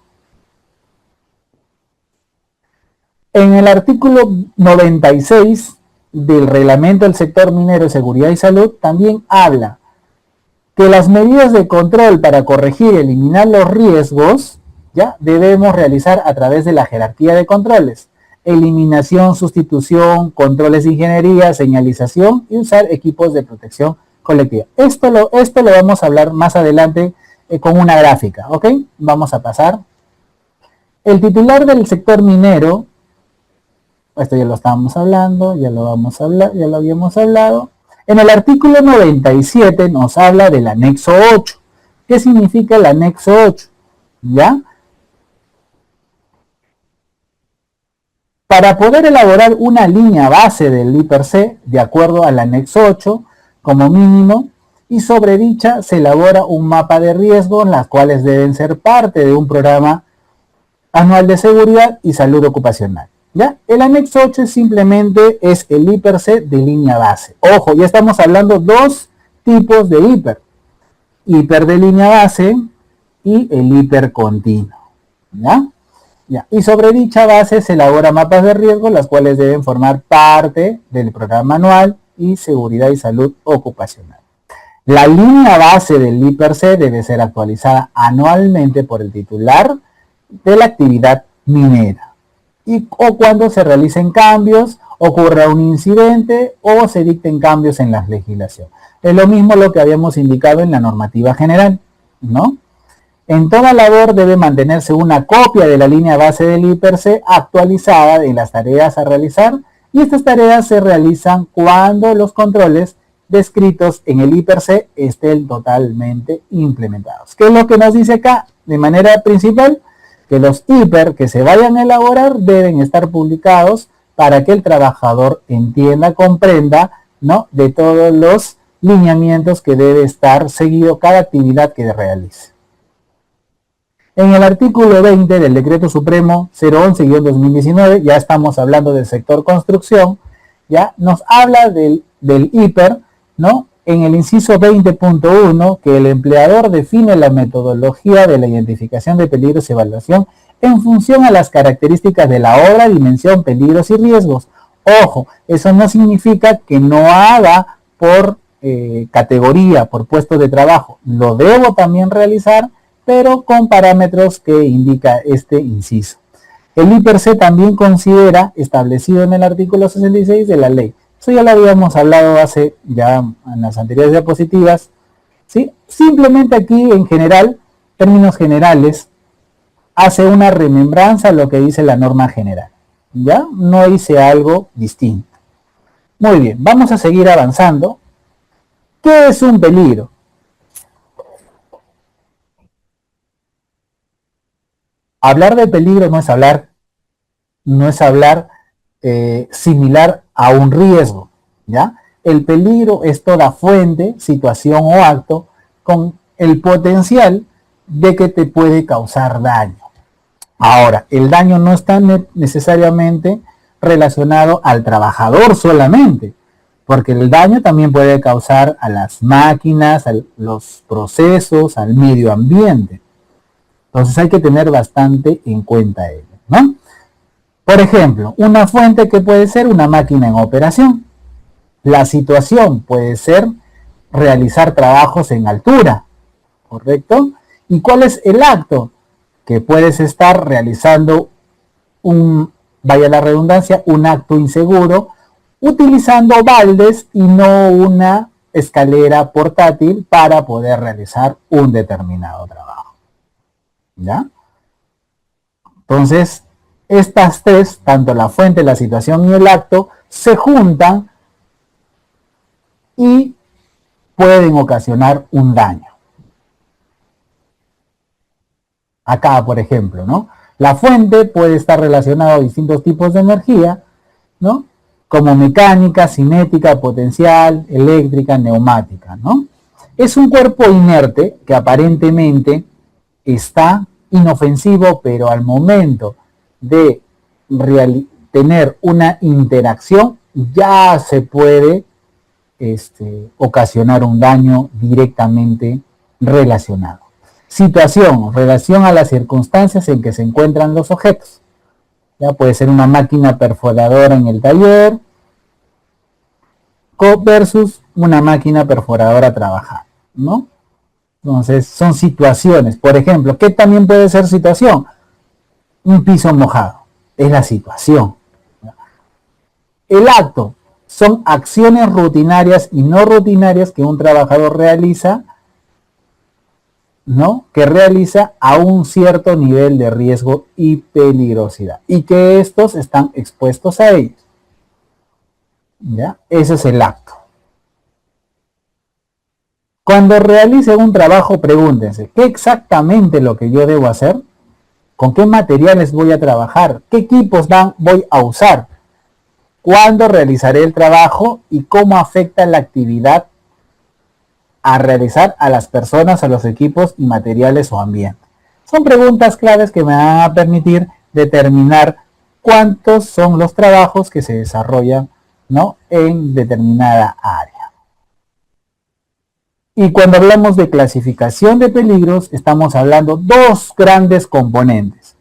En el artículo 96 del reglamento del sector minero de seguridad y salud también habla que las medidas de control para corregir y eliminar los riesgos, ya debemos realizar a través de la jerarquía de controles: eliminación, sustitución, controles de ingeniería, señalización y usar equipos de protección colectiva. Esto lo vamos a hablar más adelante con una gráfica, ¿ok? Vamos a pasar. El titular del sector minero, esto ya lo estábamos hablando, ya lo habíamos hablado. En el artículo 97 nos habla del anexo 8. ¿Qué significa el anexo 8? ¿Ya? Para poder elaborar una línea base del IPRC, de acuerdo al anexo 8, como mínimo, y sobre dicha se elabora un mapa de riesgo, las cuales deben ser parte de un programa anual de seguridad y salud ocupacional. ¿Ya? El anexo 8 simplemente es el IPRC de línea base. Ojo, ya estamos hablando dos tipos de hiper. Hiper de línea base y el hiper continuo. ¿Ya? Ya. Y sobre dicha base se elaboran mapas de riesgo, las cuales deben formar parte del programa anual y seguridad y salud ocupacional. La línea base del IPRC debe ser actualizada anualmente por el titular de la actividad minera o cuando se realicen cambios, ocurra un incidente o se dicten cambios en la legislación. Es lo mismo lo que habíamos indicado en la normativa general, ¿no? En toda labor debe mantenerse una copia de la línea base del IPRC actualizada en las tareas a realizar, y estas tareas se realizan cuando los controles descritos en el IPRC estén totalmente implementados. ¿Qué es lo que nos dice acá? De manera principal, que los IPER que se vayan a elaborar deben estar publicados para que el trabajador entienda, comprenda, ¿no?, de todos los lineamientos que debe estar seguido cada actividad que realice. En el artículo 20 del Decreto Supremo 011-2019, ya estamos hablando del sector construcción, ya nos habla del IPER, ¿no? En el inciso 20.1, que el empleador define la metodología de la identificación de peligros y evaluación en función a las características de la obra, dimensión, peligros y riesgos. Ojo, eso no significa que no haga por categoría, por puesto de trabajo. Lo debo también realizar, pero con parámetros que indica este inciso. El IPRC también considera, establecido en el artículo 66 de la ley, eso ya lo habíamos hablado hace ya en las anteriores diapositivas, ¿sí? Simplemente aquí en general, términos generales, hace una remembranza a lo que dice la norma general, ¿ya? No hice algo distinto. Muy bien, vamos a seguir avanzando. ¿Qué es un peligro? Hablar de peligro no es hablar similar a un riesgo, ¿ya? El peligro es toda fuente, situación o acto con el potencial de que te puede causar daño. Ahora, el daño no está necesariamente relacionado al trabajador solamente, porque el daño también puede causar a las máquinas, a los procesos, al medio ambiente. Entonces hay que tener bastante en cuenta ello, ¿no? Por ejemplo, una fuente que puede ser una máquina en operación. La situación puede ser realizar trabajos en altura, ¿correcto? ¿Y cuál es el acto? Que puedes estar realizando vaya la redundancia, un acto inseguro, utilizando baldes y no una escalera portátil para poder realizar un determinado trabajo. ¿Ya? Entonces, estas tres, tanto la fuente, la situación y el acto, se juntan y pueden ocasionar un daño. Acá, por ejemplo, ¿no? La fuente puede estar relacionada a distintos tipos de energía, ¿no? Como mecánica, cinética, potencial, eléctrica, neumática, ¿no? Es un cuerpo inerte que aparentemente está inofensivo, pero al momento de tener una interacción ya se puede ocasionar un daño directamente relacionado. Situación, relación a las circunstancias en que se encuentran los objetos. Ya puede ser una máquina perforadora en el taller versus una máquina perforadora trabajando, ¿no? Entonces, son situaciones. Por ejemplo, ¿qué también puede ser situación? Un piso mojado. Es la situación. El acto son acciones rutinarias y no rutinarias que un trabajador realiza, ¿no? Que realiza a un cierto nivel de riesgo y peligrosidad. Y que estos están expuestos a ellos. ¿Ya? Ese es el acto. Cuando realicen un trabajo, pregúntense, ¿qué exactamente lo que yo debo hacer? ¿Con qué materiales voy a trabajar? ¿Qué equipos voy a usar? ¿Cuándo realizaré el trabajo? ¿Y cómo afecta la actividad a realizar a las personas, a los equipos y materiales o ambiente? Son preguntas claves que me van a permitir determinar cuántos son los trabajos que se desarrollan, ¿no?, en determinada área. Y cuando hablamos de clasificación de peligros, estamos hablando dos grandes componentes.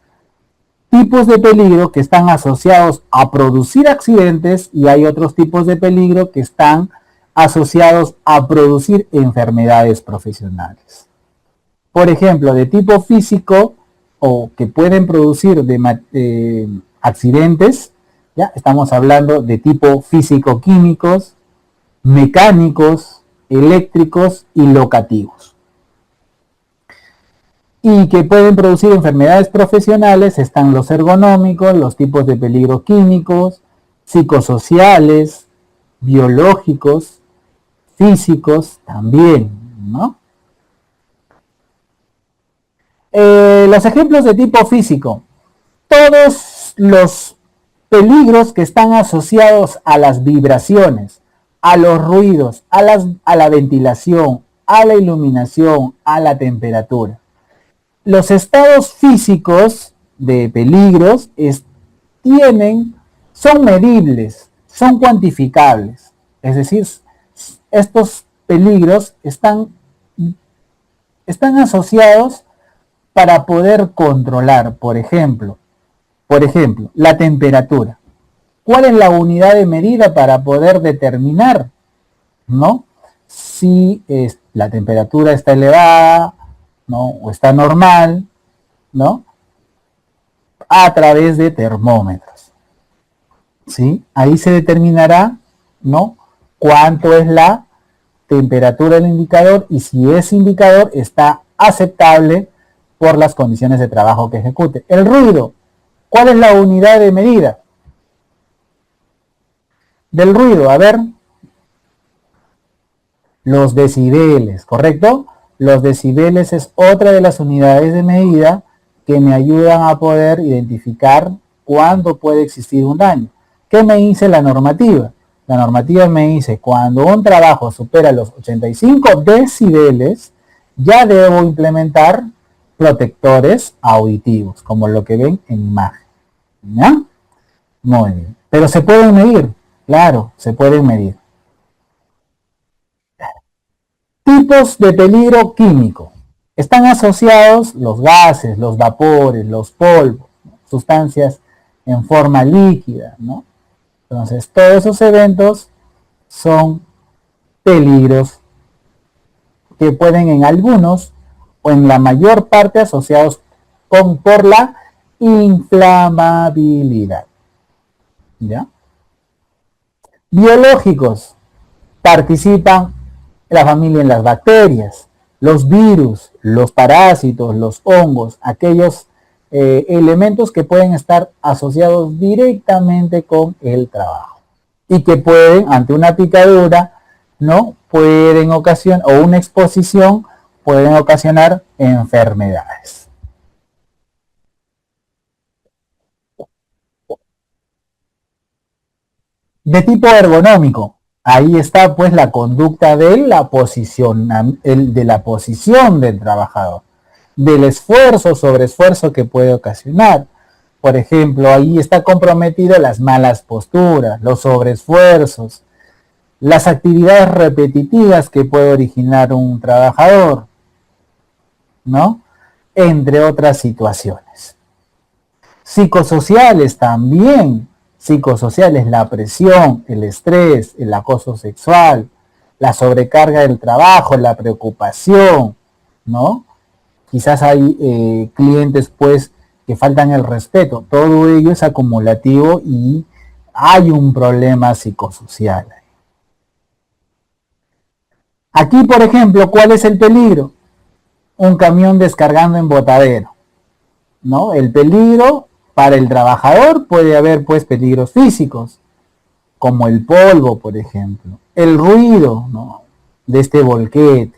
tipos de peligro que están asociados a producir accidentes y hay otros tipos de peligro que están asociados a producir enfermedades profesionales. Por ejemplo, de tipo físico o que pueden producir accidentes, ¿ya? Estamos hablando de tipo físico-químicos, mecánicos, eléctricos y locativos. Y que pueden producir enfermedades profesionales están los ergonómicos, los tipos de peligro químicos, psicosociales, biológicos, físicos también, ¿no? Los ejemplos de tipo físico. Todos los peligros que están asociados a las vibraciones, a los ruidos, a la ventilación, a la iluminación, a la temperatura. Los estados físicos de peligros son medibles, son cuantificables. Es decir, estos peligros están asociados para poder controlar, por ejemplo, la temperatura. ¿Cuál es la unidad de medida para poder determinar, ¿no? Si la temperatura está elevada, ¿no? O está normal, ¿no? A través de termómetros. ¿Sí? Ahí se determinará, ¿no? Cuánto es la temperatura del indicador y si ese indicador está aceptable por las condiciones de trabajo que ejecute. El ruido. ¿Cuál es la unidad de medida del ruido? A ver, los decibeles, ¿correcto? Los decibeles es otra de las unidades de medida que me ayudan a poder identificar cuándo puede existir un daño. ¿Qué me dice la normativa? La normativa me dice, cuando un trabajo supera los 85 decibeles, ya debo implementar protectores auditivos, como lo que ven en imagen. ¿Ya? Muy bien. Pero se pueden medir, claro, se pueden medir. Tipos de peligro químico. Están asociados los gases, los vapores, los polvos, ¿no? Sustancias en forma líquida, ¿no? Entonces, todos esos eventos son peligros que pueden en algunos o en la mayor parte asociados por la inflamabilidad. ¿Ya? Biológicos. Participan la familia en las bacterias, los virus, los parásitos, los hongos, aquellos elementos que pueden estar asociados directamente con el trabajo y que pueden, ante una picadura, ¿no? Pueden ocasionar, o una exposición, pueden ocasionar enfermedades. De tipo ergonómico, ahí está pues la conducta de la posición del trabajador, del esfuerzo sobre esfuerzo que puede ocasionar. Por ejemplo, ahí está comprometido las malas posturas, los sobreesfuerzos, las actividades repetitivas que puede originar un trabajador, ¿no? Entre otras situaciones. Psicosociales también, psicosociales, la presión, el estrés, el acoso sexual, la sobrecarga del trabajo, la preocupación, ¿no? Quizás hay clientes pues que faltan el respeto, todo ello es acumulativo y hay un problema psicosocial. Aquí, por ejemplo, ¿cuál es el peligro? Un camión descargando en botadero, ¿no? El peligro para el trabajador puede haber pues peligros físicos, como el polvo, por ejemplo, el ruido, ¿no? De este volquete.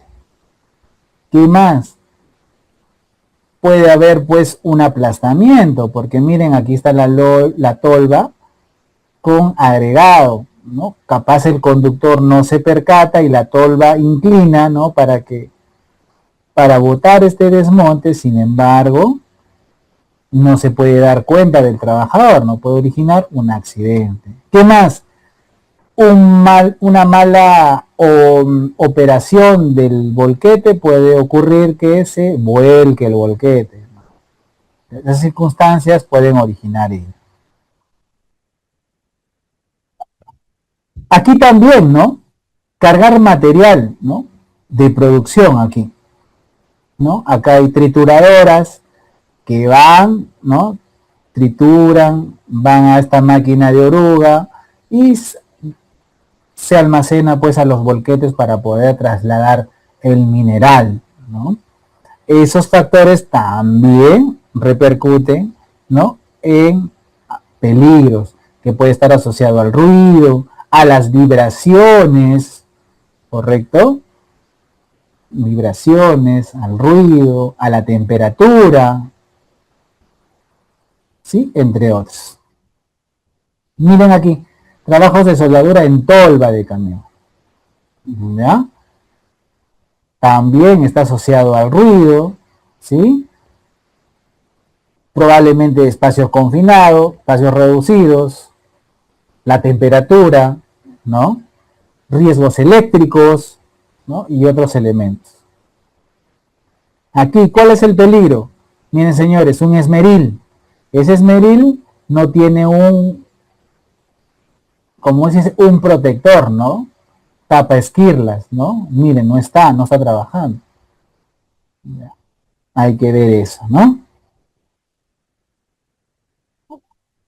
¿Qué más? Puede haber pues un aplastamiento, porque miren, aquí está la tolva con agregado, ¿no? Capaz el conductor no se percata y la tolva inclina, ¿no? Para botar este desmonte, sin embargo, no se puede dar cuenta del trabajador, no puede originar un accidente. ¿Qué más? Una mala operación del volquete puede ocurrir que se vuelque el volquete. Esas circunstancias pueden originar ello. Aquí también, ¿no? Cargar material, ¿no? De producción aquí, ¿no? Acá hay trituradoras que van, ¿no? Trituran, van a esta máquina de oruga y se almacena pues a los volquetes para poder trasladar el mineral, ¿no? Esos factores también repercuten, ¿no? En peligros que puede estar asociado al ruido, a las vibraciones, ¿correcto? Vibraciones, al ruido, a la temperatura, ¿sí? Entre otros. Miren aquí, trabajos de soldadura en tolva de camión, ¿ya? También está asociado al ruido, ¿sí? Probablemente espacios confinados, espacios reducidos, la temperatura, ¿no? Riesgos eléctricos, ¿no? Y otros elementos. Aquí, ¿cuál es el peligro? Miren, señores, un esmeril. Ese esmeril no tiene un, como se dice, un protector, ¿no? Tapa esquirlas, ¿no? Miren, no está trabajando. Ya. Hay que ver eso, ¿no?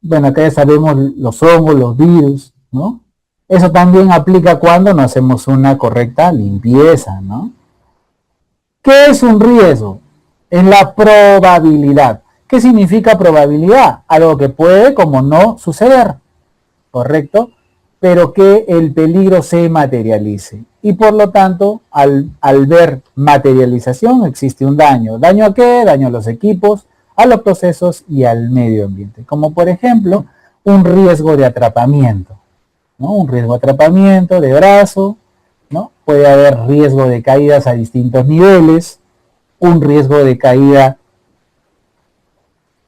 Bueno, acá ya sabemos los hongos, los virus, ¿no? Eso también aplica cuando no hacemos una correcta limpieza, ¿no? ¿Qué es un riesgo? Es la probabilidad. ¿Qué significa probabilidad? Algo que puede como no suceder, ¿correcto? Pero que el peligro se materialice. Y por lo tanto, al ver materialización, existe un daño. ¿Daño a qué? Daño a los equipos, a los procesos y al medio ambiente. Como por ejemplo, un riesgo de atrapamiento, ¿no? Un riesgo de atrapamiento de brazo, ¿no? Puede haber riesgo de caídas a distintos niveles, un riesgo de caída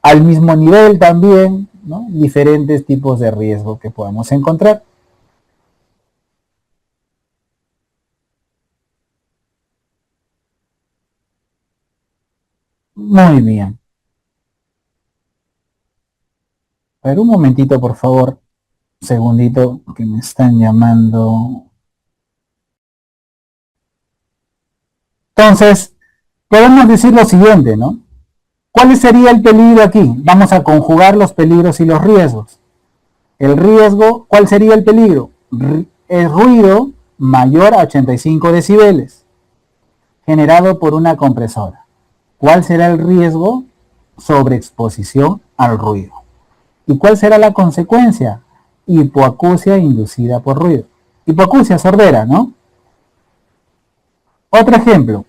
al mismo nivel también, ¿no? Diferentes tipos de riesgo que podemos encontrar. Muy bien. A ver, un momentito, por favor. Un segundito, que me están llamando. Entonces, podemos decir lo siguiente, ¿no? ¿Cuál sería el peligro aquí? Vamos a conjugar los peligros y los riesgos. El riesgo, ¿cuál sería el peligro? El ruido mayor a 85 decibeles, generado por una compresora. ¿Cuál será el riesgo? Sobreexposición al ruido. ¿Y cuál será la consecuencia? Hipoacusia inducida por ruido. Hipoacusia, sordera, ¿no? Otro ejemplo.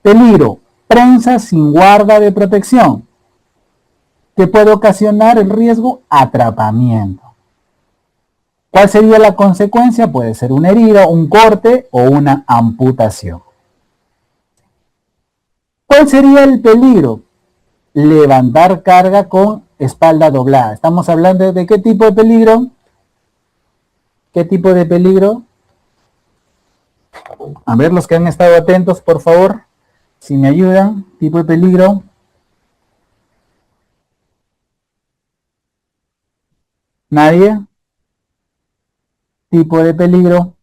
Peligro. Prensa sin guarda de protección, que puede ocasionar el riesgo atrapamiento. ¿Cuál sería la consecuencia? Puede ser una herida, un corte o una amputación. ¿Cuál sería el peligro? Levantar carga con espalda doblada. Estamos hablando de qué tipo de peligro. ¿Qué tipo de peligro? A ver, los que han estado atentos, por favor, si me ayudan. Tipo de peligro. ¿Nadie? Tipo de peligro.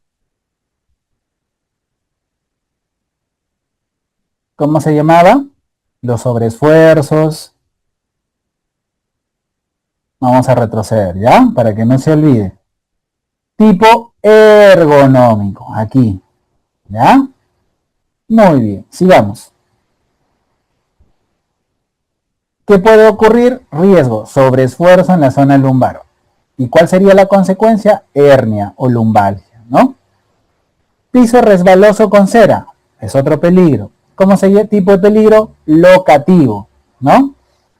¿Cómo se llamaba? Los sobreesfuerzos. Vamos a retroceder, ¿ya? Para que no se olvide. Tipo ergonómico, aquí, ¿ya? Muy bien, sigamos. ¿Qué puede ocurrir? Riesgo, sobreesfuerzo en la zona lumbar. ¿Y cuál sería la consecuencia? Hernia o lumbalgia, ¿no? Piso resbaloso con cera, es otro peligro. ¿Cómo se llama? Tipo de peligro locativo, ¿no?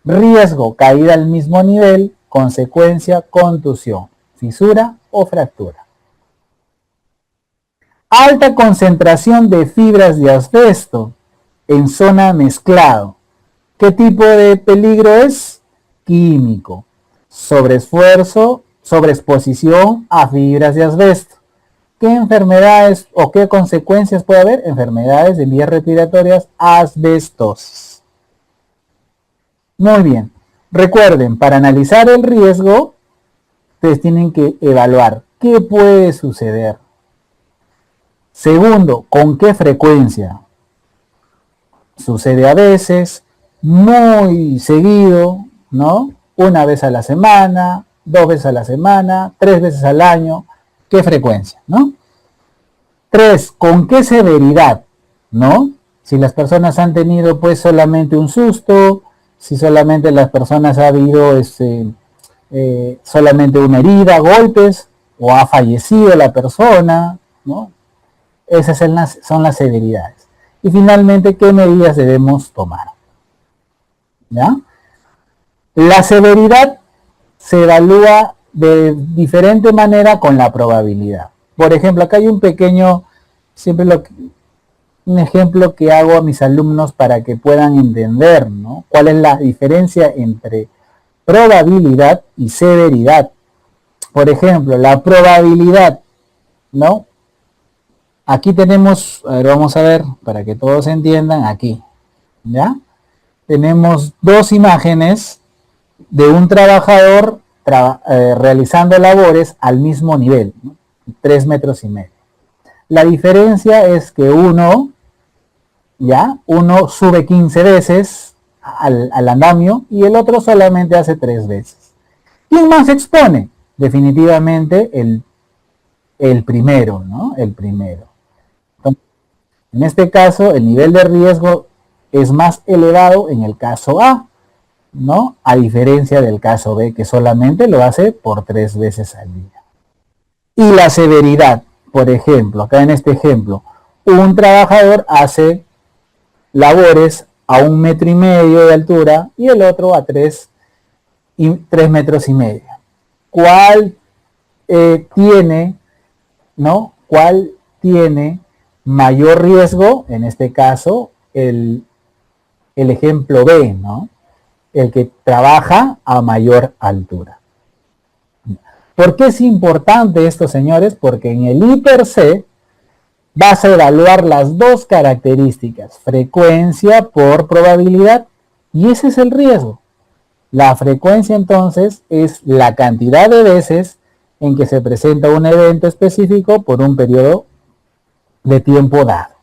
Riesgo, caída al mismo nivel, consecuencia, contusión, fisura o fractura. Alta concentración de fibras de asbesto en zona mezclado. ¿Qué tipo de peligro es? Químico. Sobreesfuerzo, sobreexposición a fibras de asbesto. ¿Qué enfermedades o qué consecuencias puede haber? Enfermedades de vías respiratorias, asbestosis. Muy bien. Recuerden, para analizar el riesgo, ustedes tienen que evaluar qué puede suceder. Segundo, ¿con qué frecuencia? Sucede a veces, muy seguido, ¿no? Una vez a la semana, 2 veces a la semana, 3 veces al año. ¿Qué frecuencia, no? 3, ¿con qué severidad, no? Si las personas han tenido pues solamente un susto, si solamente las personas ha habido solamente una herida, golpes, o ha fallecido la persona, ¿no? Esas son las severidades. Y finalmente, ¿qué medidas debemos tomar? ¿Ya? La severidad se evalúa de diferente manera con la probabilidad. Por ejemplo, acá hay un pequeño, un ejemplo que hago a mis alumnos para que puedan entender, ¿no? ¿Cuál es la diferencia entre probabilidad y severidad? Por ejemplo, la probabilidad, ¿no? Aquí tenemos, a ver, vamos a ver, para que todos entiendan, aquí, ¿ya? Tenemos dos imágenes de un trabajador realizando labores al mismo nivel, ¿no? 3,5 metros. La diferencia es que uno sube 15 veces al andamio y el otro solamente hace 3 veces. ¿Quién más se expone? Definitivamente el primero, ¿no? El primero. Entonces, en este caso, el nivel de riesgo es más elevado en el caso A, ¿no? A diferencia del caso B, que solamente lo hace por 3 veces al día. Y la severidad, por ejemplo, acá en este ejemplo, un trabajador hace labores a 1,5 metros de altura y el otro a 3,5 metros. ¿Cuál tiene, ¿no? ¿Cuál tiene mayor riesgo? En este caso, el ejemplo B, ¿no? El que trabaja a mayor altura. ¿Por qué es importante esto, señores? Porque en el IPER-C vas a evaluar las dos características, frecuencia por probabilidad, y ese es el riesgo. La frecuencia entonces es la cantidad de veces en que se presenta un evento específico por un periodo de tiempo dado.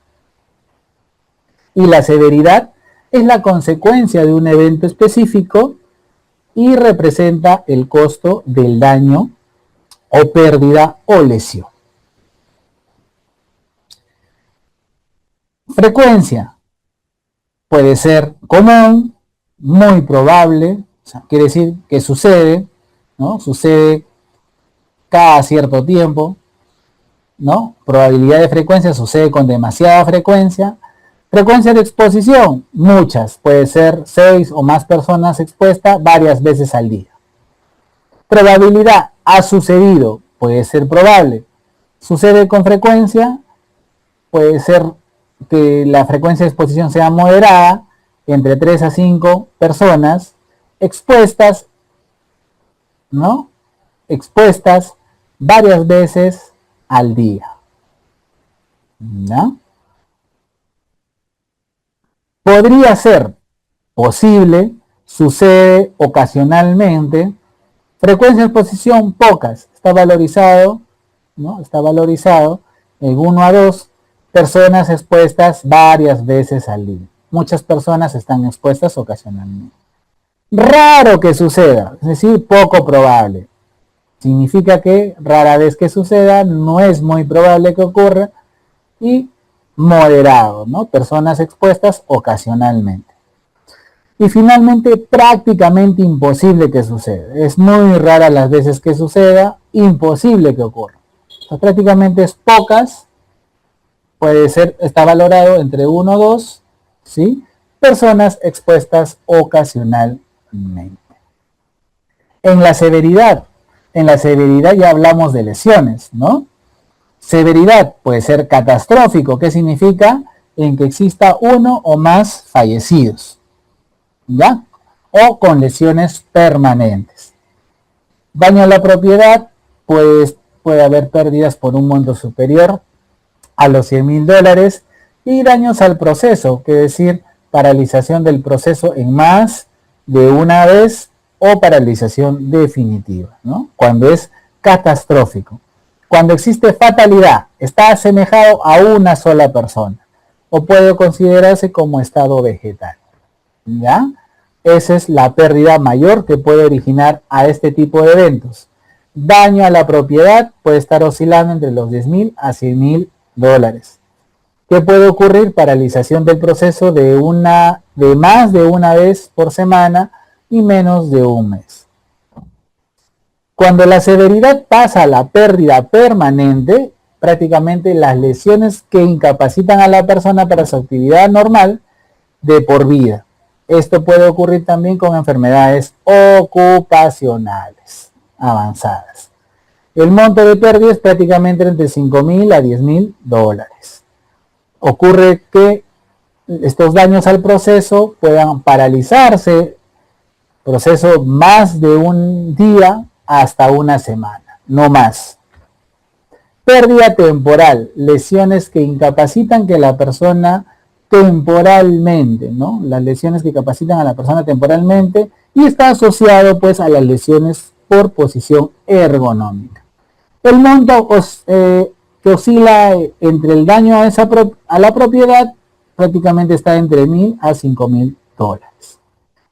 Y la severidad es la consecuencia de un evento específico y representa el costo del daño o pérdida o lesión. Frecuencia puede ser común, muy probable, o sea, quiere decir que sucede, ¿no? Sucede cada cierto tiempo, ¿no? Probabilidad de frecuencia sucede con demasiada frecuencia. Frecuencia de exposición, muchas, puede ser 6 o más personas expuestas varias veces al día. Probabilidad, ha sucedido, puede ser probable. Sucede con frecuencia, puede ser que la frecuencia de exposición sea moderada, entre 3 a 5 personas expuestas, ¿no? Expuestas varias veces al día, ¿no? Podría ser posible, sucede ocasionalmente, frecuencia de exposición pocas, está valorizado, ¿no? Está valorizado en 1 a 2 personas expuestas varias veces al día. Muchas personas están expuestas ocasionalmente. Raro que suceda, es decir, poco probable. Significa que rara vez que suceda, no es muy probable que ocurra, y moderado, ¿no? Personas expuestas ocasionalmente. Y finalmente, prácticamente imposible que suceda. Es muy rara las veces que suceda, imposible que ocurra. O sea, prácticamente es pocas, puede ser, está valorado entre 1 o 2, ¿sí? Personas expuestas ocasionalmente. En la severidad ya hablamos de lesiones, ¿no? Severidad puede ser catastrófico, ¿qué significa? En que exista uno o más fallecidos, ¿ya? O con lesiones permanentes. Daño a la propiedad, pues puede haber pérdidas por un monto superior a los $100,000 y daños al proceso, que es decir, paralización del proceso en más de una vez o paralización definitiva, ¿no? Cuando es catastrófico. Cuando existe fatalidad, está asemejado a una sola persona o puede considerarse como estado vegetal, ¿ya? Esa es la pérdida mayor que puede originar a este tipo de eventos. Daño a la propiedad puede estar oscilando entre los 10.000 a 100.000 dólares. ¿Qué puede ocurrir? Paralización del proceso de más de una vez por semana y menos de un mes. Cuando la severidad pasa a la pérdida permanente, prácticamente las lesiones que incapacitan a la persona para su actividad normal de por vida. Esto puede ocurrir también con enfermedades ocupacionales avanzadas. El monto de pérdida es prácticamente entre 5.000 a 10.000 dólares. Ocurre que estos daños al proceso puedan paralizarse, proceso más de un día hasta una semana, no más. Pérdida temporal, lesiones que incapacitan que la persona temporalmente, ¿no? Las lesiones que capacitan a la persona temporalmente y está asociado pues a las lesiones por posición ergonómica. El monto que oscila entre el daño a la propiedad prácticamente está entre 1.000 a 5.000 dólares.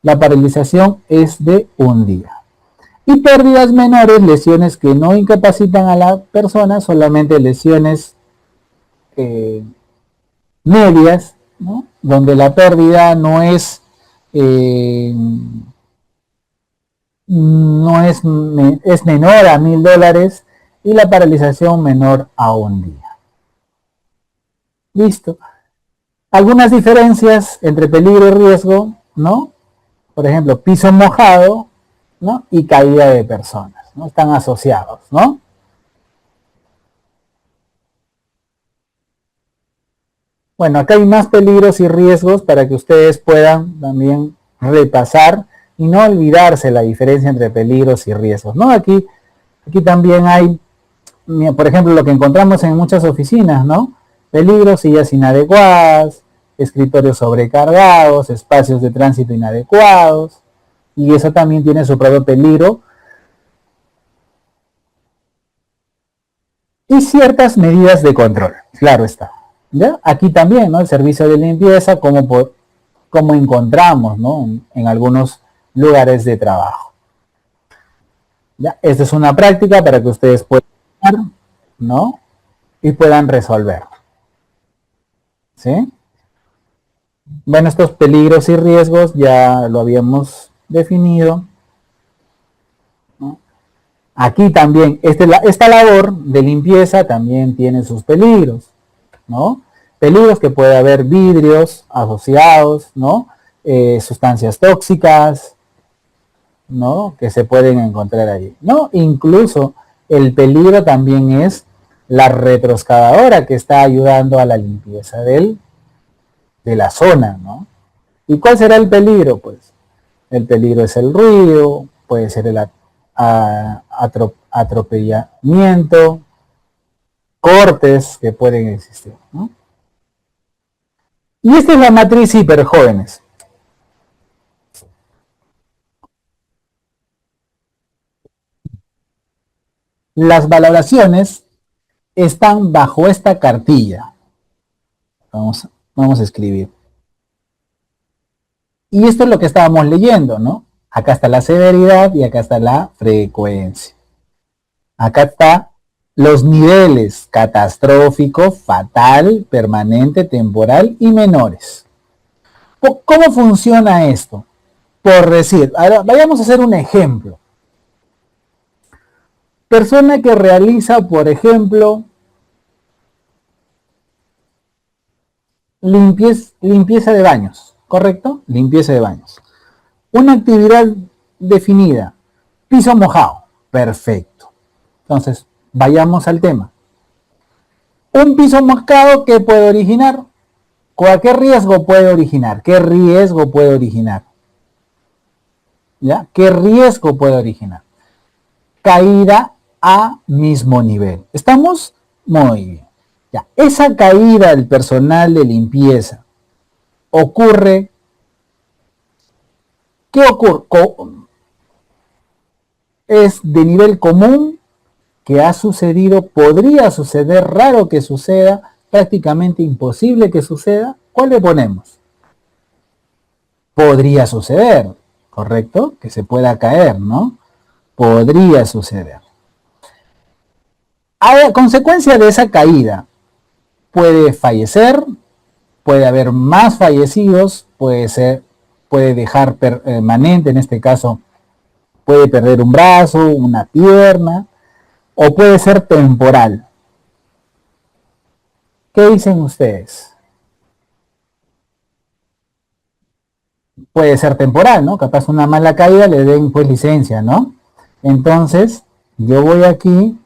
La paralización es de un día. Y pérdidas menores, lesiones que no incapacitan a la persona, solamente lesiones medias, ¿no? Donde la pérdida es menor a 1.000 dólares y la paralización menor a un día. Listo. Algunas diferencias entre peligro y riesgo, ¿no? Por ejemplo, piso mojado, ¿no? Y caída de personas, ¿no? Están asociados, ¿no? Bueno, acá hay más peligros y riesgos para que ustedes puedan también repasar y no olvidarse la diferencia entre peligros y riesgos, ¿no? Aquí también hay, por ejemplo, lo que encontramos en muchas oficinas, ¿no? Peligros, sillas inadecuadas, escritorios sobrecargados, espacios de tránsito inadecuados, y eso también tiene su propio peligro. Y ciertas medidas de control, claro está. ¿Ya? Aquí también, ¿no? El servicio de limpieza, como encontramos, ¿no? En algunos lugares de trabajo. ¿Ya? Esta es una práctica para que ustedes puedan, ¿no? Y puedan resolver. ¿Sí? Bueno, estos peligros y riesgos ya lo habíamos definido, ¿no? Aquí también, esta labor de limpieza también tiene sus peligros, ¿no? Peligros que puede haber vidrios asociados, ¿no? Sustancias tóxicas, ¿no? Que se pueden encontrar allí, ¿no? Incluso el peligro también es la retroexcavadora que está ayudando a la limpieza de la zona, ¿no? ¿Y cuál será el peligro? Pues el peligro es el ruido, puede ser el atropellamiento, cortes que pueden existir, ¿no? Y esta es la matriz hiperjóvenes. Las valoraciones están bajo esta cartilla. Vamos a escribir. Y esto es lo que estábamos leyendo, ¿no? Acá está la severidad y acá está la frecuencia. Acá está los niveles: catastrófico, fatal, permanente, temporal y menores. ¿Cómo funciona esto? Por decir, ahora vayamos a hacer un ejemplo. Persona que realiza, por ejemplo, limpieza de baños, ¿correcto? Limpieza de baños. Una actividad definida, piso mojado, perfecto. Entonces, vayamos al tema. Un piso mojado, ¿qué puede originar? ¿Qué riesgo puede originar? ¿Qué riesgo puede originar? ¿Ya? ¿Qué riesgo puede originar? Caída a mismo nivel. ¿Estamos? Muy bien. Ya. Esa caída del personal de limpieza ocurre. ¿Qué ocurre? Es de nivel común, que ha sucedido, podría suceder, raro que suceda, prácticamente imposible que suceda. ¿Cuál le ponemos? Podría suceder, ¿correcto? Que se pueda caer, ¿no? Podría suceder. A consecuencia de esa caída, puede fallecer, puede haber más fallecidos, puede dejar permanente, en este caso, puede perder un brazo, una pierna, o puede ser temporal. ¿Qué dicen ustedes? Puede ser temporal, ¿no? Capaz una mala caída le den pues licencia, ¿no? Entonces, yo voy aquí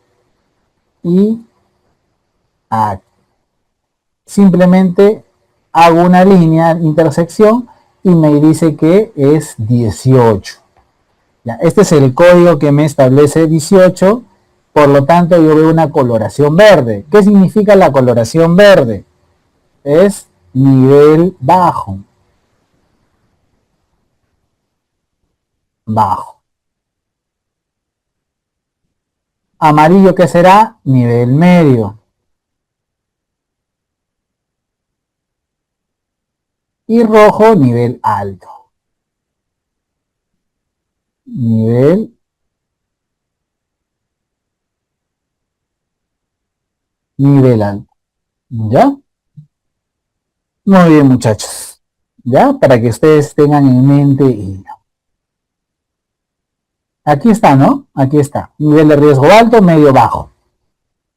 y simplemente hago una línea intersección y me dice que es 18. Ya, este es el código que me establece 18, por lo tanto yo veo una coloración verde. ¿Qué significa la coloración verde? Es nivel bajo. Bajo. Amarillo, ¿qué será? Nivel medio. Y rojo, nivel alto. Nivel, nivel alto. ¿Ya? Muy bien, muchachos. ¿Ya? Para que ustedes tengan en mente. Aquí está, ¿no? Aquí está. Nivel de riesgo alto, medio, bajo.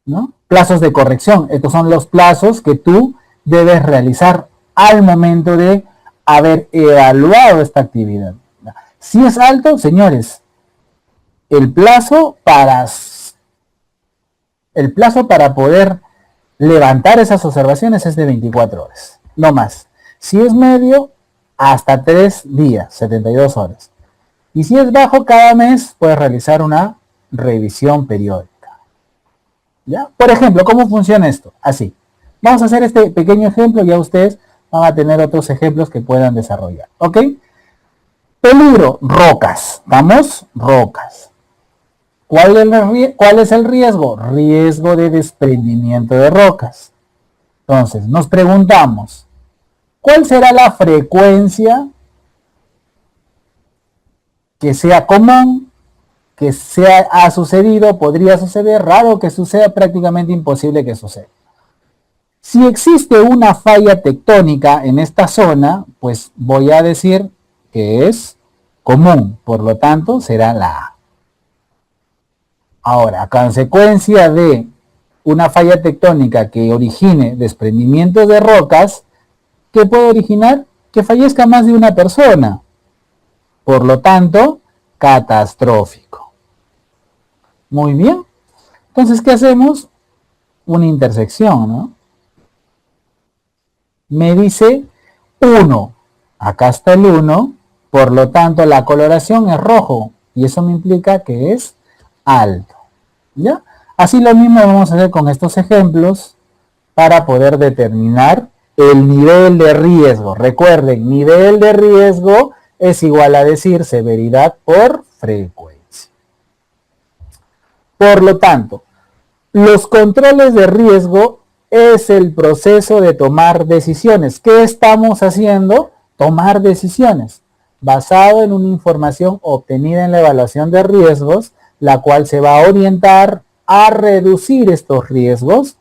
¿No? Plazos de corrección. Estos son los plazos que tú debes realizar al momento de haber evaluado esta actividad. Si es alto, señores, el plazo para, el plazo para poder levantar esas observaciones es de 24 horas, no más. Si es medio, hasta 3 días, 72 horas. Y si es bajo, cada mes puedes realizar una revisión periódica. ¿Ya? Por ejemplo, ¿cómo funciona esto? Así. Vamos a hacer este pequeño ejemplo, ya ustedes van a tener otros ejemplos que puedan desarrollar. ¿Ok? Peligro, rocas. ¿Vamos? Rocas. ¿Cuál es el riesgo? Riesgo de desprendimiento de rocas. Entonces, nos preguntamos, ¿cuál será la frecuencia que sea común, que ha sucedido, podría suceder, raro que suceda, prácticamente imposible que suceda? Si existe una falla tectónica en esta zona, pues voy a decir que es común, por lo tanto será la A. Ahora, a consecuencia de una falla tectónica que origine desprendimientos de rocas, ¿qué puede originar? Que fallezca más de una persona. Por lo tanto, catastrófico. Muy bien. Entonces, ¿qué hacemos? Una intersección, ¿no? Me dice 1. Acá está el 1. Por lo tanto, la coloración es rojo. Y eso me implica que es alto. ¿Ya? Así lo mismo vamos a hacer con estos ejemplos para poder determinar el nivel de riesgo. Recuerden, nivel de riesgo es igual a decir severidad por frecuencia. Por lo tanto, los controles de riesgo es el proceso de tomar decisiones. ¿Qué estamos haciendo? Tomar decisiones basado en una información obtenida en la evaluación de riesgos, la cual se va a orientar a reducir estos riesgos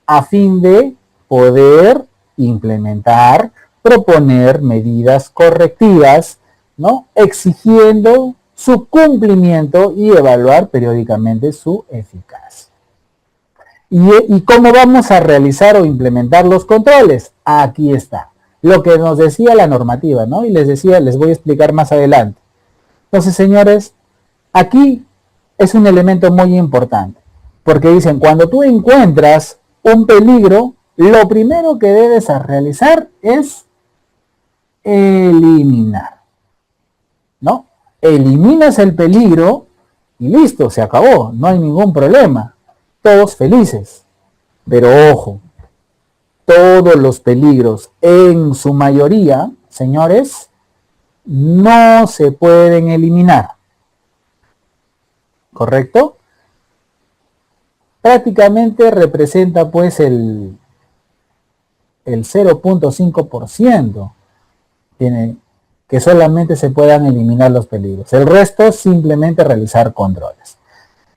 a fin de poder implementar, proponer medidas correctivas, ¿no? Exigiendo su cumplimiento y evaluar periódicamente su eficacia. ¿Y cómo vamos a realizar o implementar los controles? Aquí está. Lo que nos decía la normativa, ¿no? Y les decía, les voy a explicar más adelante. Entonces, señores, aquí es un elemento muy importante, porque dicen, cuando tú encuentras un peligro, lo primero que debes realizar es eliminar, ¿no? Eliminas el peligro y listo, se acabó, no hay ningún problema, todos felices. Pero ojo, todos los peligros, en su mayoría, señores, no se pueden eliminar. ¿Correcto? Prácticamente representa pues el 0.5% tiene que solamente se puedan eliminar los peligros. El resto simplemente realizar controles.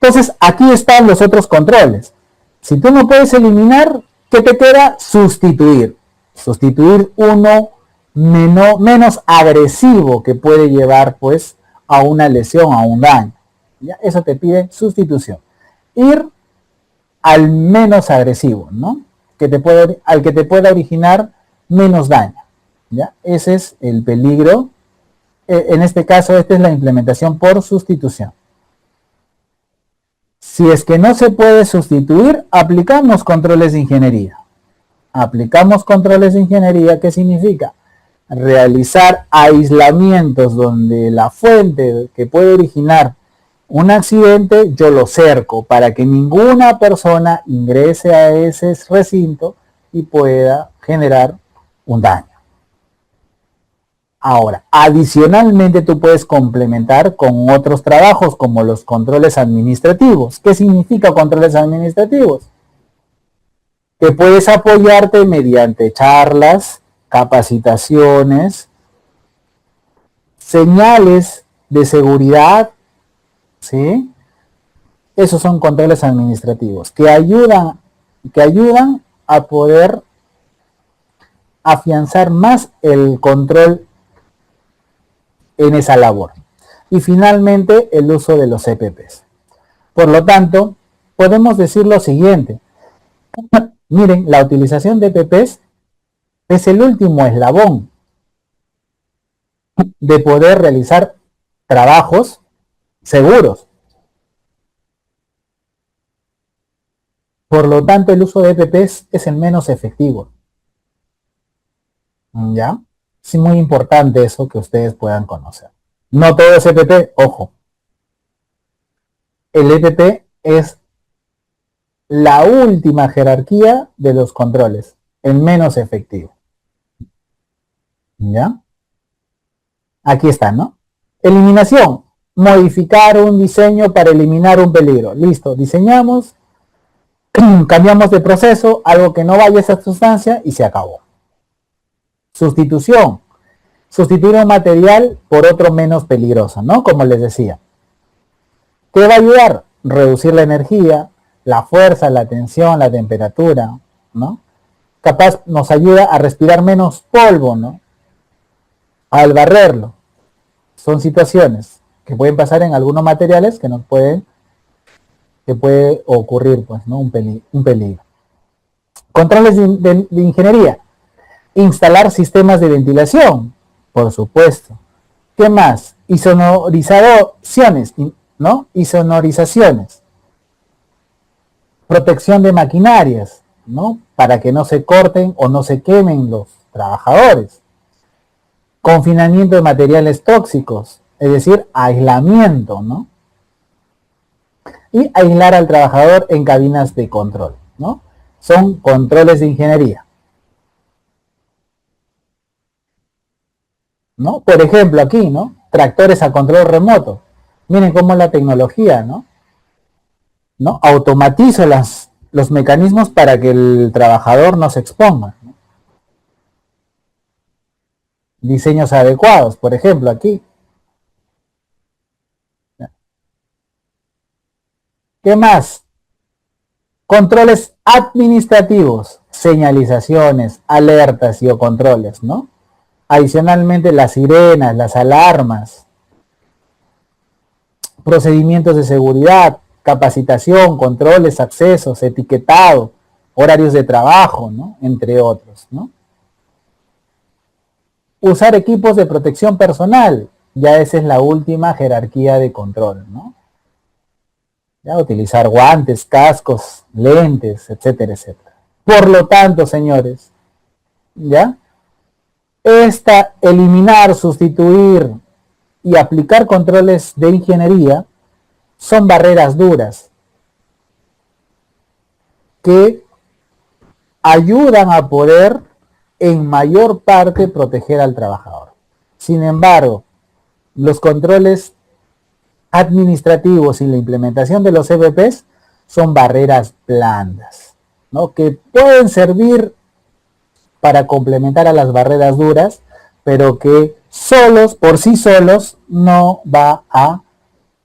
Entonces, aquí están los otros controles. Si tú no puedes eliminar, ¿qué te queda? Sustituir. Sustituir uno menos agresivo que puede llevar pues a una lesión, a un daño. ¿Ya? Eso te pide sustitución. Ir al menos agresivo, ¿no? Al que te pueda originar menos daño. ¿Ya? Ese es el peligro. En este caso, esta es la implementación por sustitución. Si es que no se puede sustituir, aplicamos controles de ingeniería. Aplicamos controles de ingeniería, ¿qué significa? Realizar aislamientos donde la fuente que puede originar un accidente, yo lo cerco para que ninguna persona ingrese a ese recinto y pueda generar un daño. Ahora, adicionalmente tú puedes complementar con otros trabajos como los controles administrativos. ¿Qué significa controles administrativos? Que puedes apoyarte mediante charlas, capacitaciones, señales de seguridad, ¿sí? Esos son controles administrativos que ayudan a poder afianzar más el control en esa labor. Y finalmente, el uso de los EPPs. Por lo tanto, podemos decir lo siguiente. Miren, la utilización de EPPs es el último eslabón de poder realizar trabajos seguros. Por lo tanto, el uso de EPPs es el menos efectivo. ¿Ya? Es muy importante eso que ustedes puedan conocer. No todo es EPP, ojo. El EPP es la última jerarquía de los controles, el menos efectivo. ¿Ya? Aquí está, ¿no? Eliminación. Modificar un diseño para eliminar un peligro. Listo, diseñamos, cambiamos de proceso, algo que no vaya a esa sustancia y se acabó. Sustitución. Sustituir un material por otro menos peligroso, ¿no? Como les decía. ¿Qué va a ayudar? Reducir la energía, la fuerza, la tensión, la temperatura, ¿no? Capaz nos ayuda a respirar menos polvo, ¿no? Al barrerlo. Son situaciones que pueden pasar en algunos materiales que puede ocurrir, pues, ¿no? Un peligro. Controles de ingeniería. Instalar sistemas de ventilación, por supuesto. ¿Qué más? Insonorizaciones, ¿no? Insonorizaciones. Protección de maquinarias, ¿no? Para que no se corten o no se quemen los trabajadores. Confinamiento de materiales tóxicos, es decir, aislamiento, ¿no? Y aislar al trabajador en cabinas de control, ¿no? Son controles de ingeniería, ¿no? Por ejemplo, aquí, ¿no? Tractores a control remoto. Miren cómo la tecnología, ¿no? Automatiza los mecanismos para que el trabajador no se exponga, ¿no? Diseños adecuados, por ejemplo, aquí. ¿Qué más? Controles administrativos, señalizaciones, alertas y o controles, ¿no? Adicionalmente, las sirenas, las alarmas, procedimientos de seguridad, capacitación, controles, accesos, etiquetado, horarios de trabajo, ¿no? Entre otros, ¿no? Usar equipos de protección personal, ya esa es la última jerarquía de control, ¿no? Ya, utilizar guantes, cascos, lentes, etcétera, etcétera. Por lo tanto, señores, ¿ya? Eliminar, sustituir y aplicar controles de ingeniería son barreras duras que ayudan a poder en mayor parte proteger al trabajador. Sin embargo, los controles administrativos y la implementación de los EVPs son barreras blandas, ¿no? Que pueden servir para complementar a las barreras duras, pero que solos, por sí solos, no va a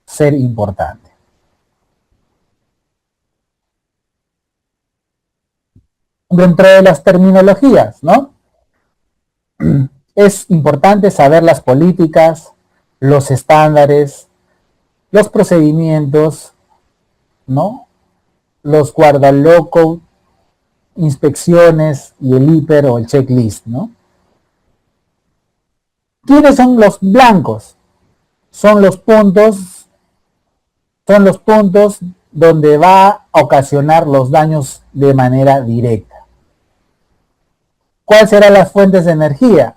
ser importante. Dentro de las terminologías, ¿no? Es importante saber las políticas, los estándares, los procedimientos, ¿no? Los guardaloco, inspecciones y el hiper o el checklist, ¿no? ¿Quiénes son los blancos? Son los puntos, donde va a ocasionar los daños de manera directa. ¿Cuáles serán las fuentes de energía?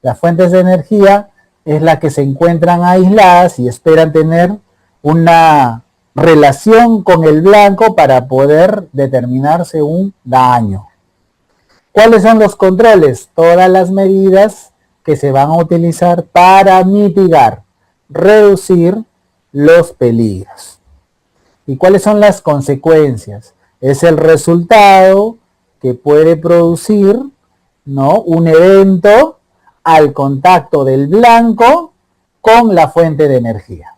Las fuentes de energía es la que se encuentran aisladas y esperan tener una relación con el blanco para poder determinarse un daño. ¿Cuáles son los controles? Todas las medidas que se van a utilizar para mitigar, reducir los peligros. ¿Y cuáles son las consecuencias? Es el resultado que puede producir, ¿no?, un evento al contacto del blanco con la fuente de energía.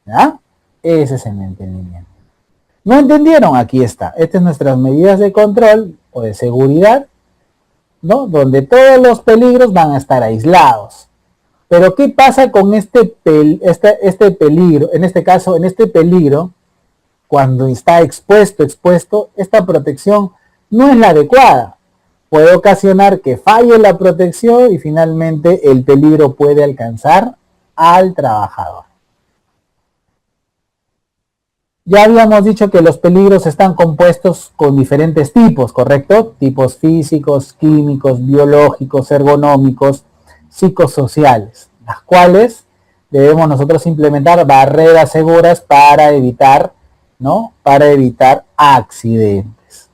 ¿Ya? Ese es el entendimiento. ¿No entendieron? Aquí está. Estas son nuestras medidas de control o de seguridad, ¿no? Donde todos los peligros van a estar aislados. Pero ¿qué pasa con este peligro? En este caso, en este peligro, cuando está expuesto, esta protección no es la adecuada. Puede ocasionar que falle la protección y finalmente el peligro puede alcanzar al trabajador. Ya habíamos dicho que los peligros están compuestos con diferentes tipos, ¿correcto? Tipos físicos, químicos, biológicos, ergonómicos, psicosociales, las cuales debemos nosotros implementar barreras seguras para evitar, ¿no? Para evitar accidentes.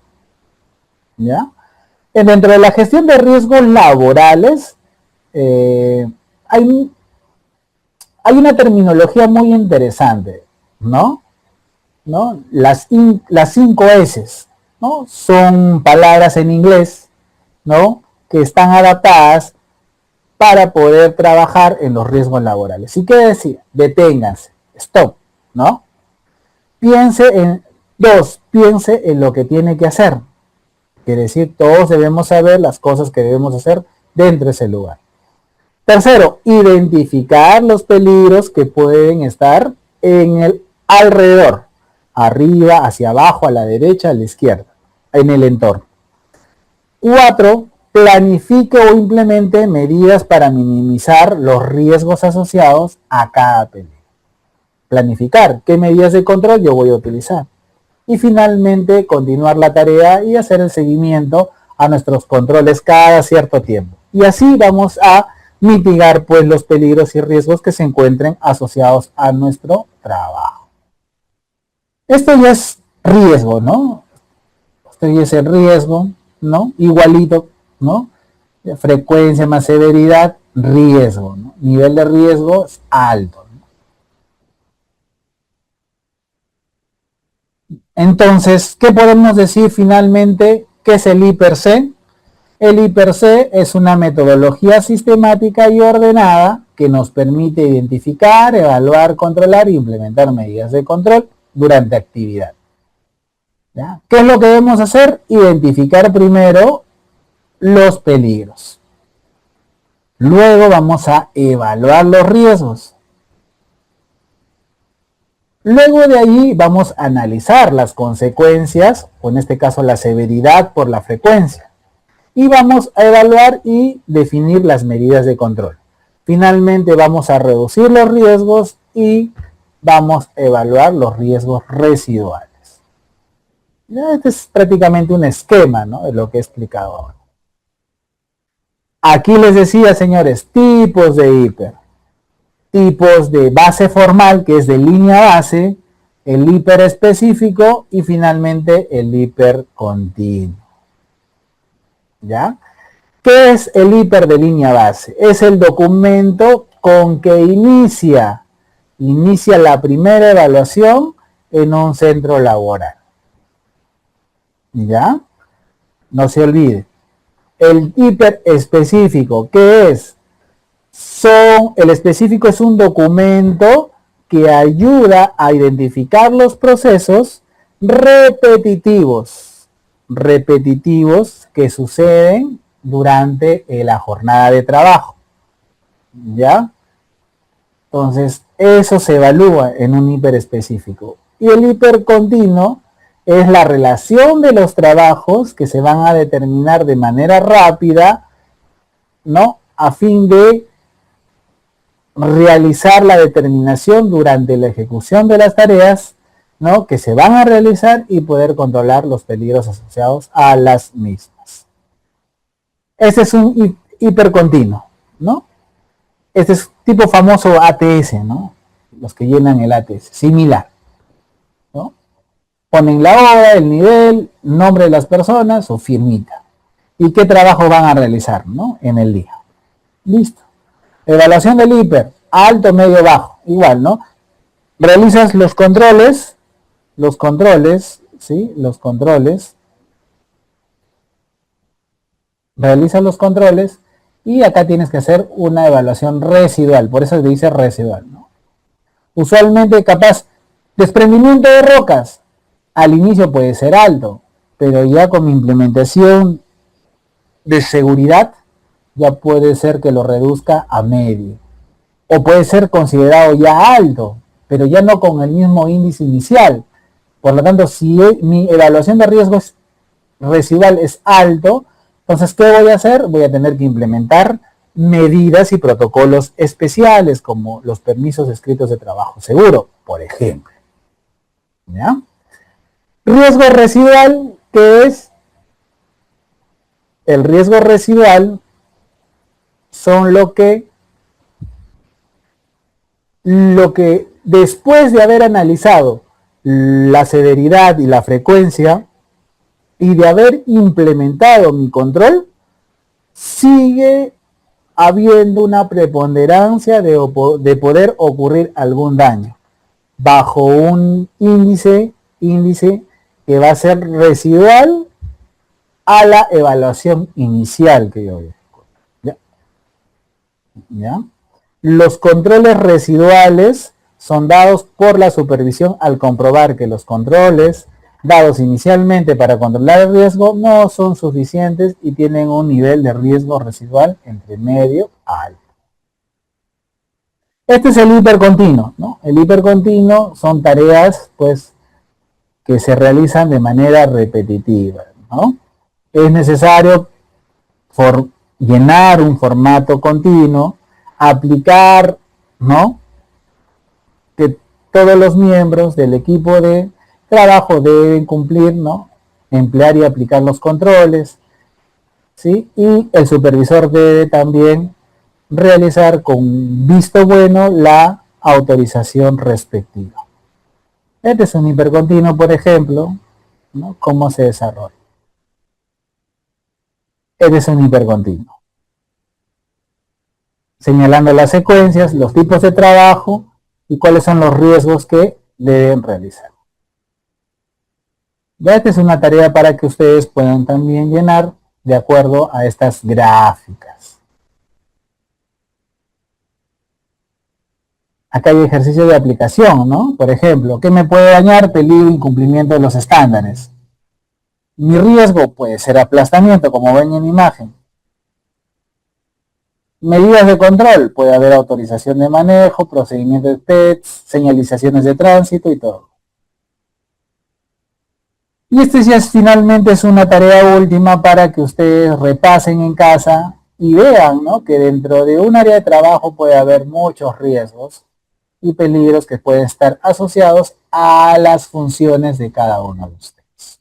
¿Ya? Dentro de la gestión de riesgos laborales, hay una terminología muy interesante, ¿no? ¿No? Las 5 S, ¿no? Son palabras en inglés, ¿no?, que están adaptadas para poder trabajar en los riesgos laborales. ¿Y qué decir? Deténganse, stop, ¿no? Piense en lo que tiene que hacer. Quiere decir, todos debemos saber las cosas que debemos hacer dentro de ese lugar. Tercero, identificar los peligros que pueden estar en el alrededor, arriba, hacia abajo, a la derecha, a la izquierda, en el entorno. 4, planifique o implemente medidas para minimizar los riesgos asociados a cada peligro. Planificar qué medidas de control yo voy a utilizar. Y finalmente, continuar la tarea y hacer el seguimiento a nuestros controles cada cierto tiempo. Y así vamos a mitigar pues los peligros y riesgos que se encuentren asociados a nuestro trabajo. Esto ya es riesgo, ¿no? Esto ya es el riesgo, ¿no? Igualito, ¿no? Frecuencia más severidad, riesgo, ¿no? Nivel de riesgo es alto, ¿no? Entonces, ¿qué podemos decir finalmente? ¿Qué es el I+C? El I+C es una metodología sistemática y ordenada que nos permite identificar, evaluar, controlar e implementar medidas de control durante actividad. ¿Ya? ¿Qué es lo que debemos hacer? Identificar primero los peligros. Luego vamos a evaluar los riesgos. Luego de ahí vamos a analizar las consecuencias, o en este caso la severidad por la frecuencia. Y vamos a evaluar y definir las medidas de control. Finalmente vamos a reducir los riesgos y vamos a evaluar los riesgos residuales. Este es prácticamente un esquema, ¿no?, de lo que he explicado ahora. Aquí les decía, señores, tipos de hiper. Tipos de base formal, que es de línea base, el hiper específico y finalmente el hiper continuo. ¿Ya? ¿Qué es el hiper de línea base? Es el documento con que inicia la primera evaluación en un centro laboral. ¿Ya? No se olvide. El hiper específico, ¿qué es? El específico es un documento que ayuda a identificar los procesos repetitivos que suceden durante la jornada de trabajo. ¿Ya? Entonces, eso se evalúa en un hiper específico. Y el hiper continuo es la relación de los trabajos que se van a determinar de manera rápida, ¿no? A fin de realizar la determinación durante la ejecución de las tareas, ¿no? Que se van a realizar y poder controlar los peligros asociados a las mismas. Este es un hipercontinuo, ¿no? Este es tipo famoso ATS, ¿no? Los que llenan el ATS, similar, ¿no? Ponen la hora, el nivel, nombre de las personas o firmita. ¿Y qué trabajo van a realizar, ¿no? En el día. Listo. Evaluación del hiper, alto, medio, bajo. Igual, ¿no? Realizas los controles, ¿sí? Los controles. Realizas los controles y acá tienes que hacer una evaluación residual. Por eso se dice residual, ¿no? Usualmente, capaz, desprendimiento de rocas. Al inicio puede ser alto, pero ya con implementación de seguridad, ya puede ser que lo reduzca a medio. O puede ser considerado ya alto, pero ya no con el mismo índice inicial. Por lo tanto, si mi evaluación de riesgos residual es alto, entonces, ¿qué voy a hacer? Voy a tener que implementar medidas y protocolos especiales, como los permisos escritos de trabajo seguro, por ejemplo. ¿Ya? Riesgo residual, ¿qué es? El riesgo residual son lo que después de haber analizado la severidad y la frecuencia y de haber implementado mi control, sigue habiendo una preponderancia de poder ocurrir algún daño bajo un índice que va a ser residual a la evaluación inicial que yo vi. ¿Ya? ¿Ya? Los controles residuales son dados por la supervisión al comprobar que los controles dados inicialmente para controlar el riesgo no son suficientes y tienen un nivel de riesgo residual entre medio a alto. Este es el hipercontinuo, ¿no? El hipercontinuo son tareas, pues, que se realizan de manera repetitiva, ¿no? Es necesario llenar un formato continuo, aplicar, ¿no? Que todos los miembros del equipo de trabajo deben cumplir, ¿no? Emplear y aplicar los controles, ¿sí? Y el supervisor debe también realizar con visto bueno la autorización respectiva. Este es un hipercontinuo, por ejemplo, ¿no? ¿Cómo se desarrolla? Este es un hipercontinuo. Señalando las secuencias, los tipos de trabajo y cuáles son los riesgos que deben realizar. Ya esta es una tarea para que ustedes puedan también llenar de acuerdo a estas gráficas. Acá hay ejercicio de aplicación, ¿no? Por ejemplo, ¿qué me puede dañar? Peligro, incumplimiento de los estándares. Mi riesgo puede ser aplastamiento, como ven en imagen. Medidas de control, puede haber autorización de manejo, procedimientos de PETs, señalizaciones de tránsito y todo. Y este ya finalmente es una tarea última para que ustedes repasen en casa y vean, ¿no? Que dentro de un área de trabajo puede haber muchos riesgos y peligros que pueden estar asociados a las funciones de cada uno de ustedes.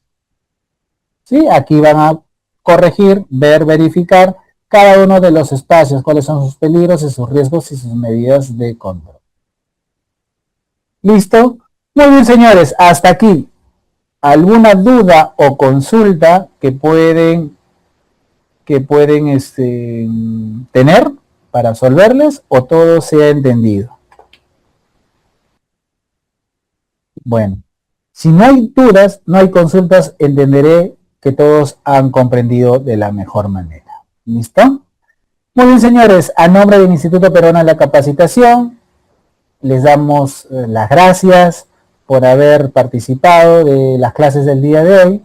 ¿Sí? Aquí van a corregir, ver, verificar cada uno de los espacios, cuáles son sus peligros y sus riesgos y sus medidas de control. ¿Listo? Muy bien, señores, hasta aquí. ¿Alguna duda o consulta que pueden que pueden tener para resolverles o todo se ha entendido. Bueno, si no hay dudas, no hay consultas, entenderé que todos han comprendido de la mejor manera. ¿Listo? Muy bien, señores, a nombre del Instituto Peruano de la Capacitación, les damos las gracias por haber participado de las clases del día de hoy,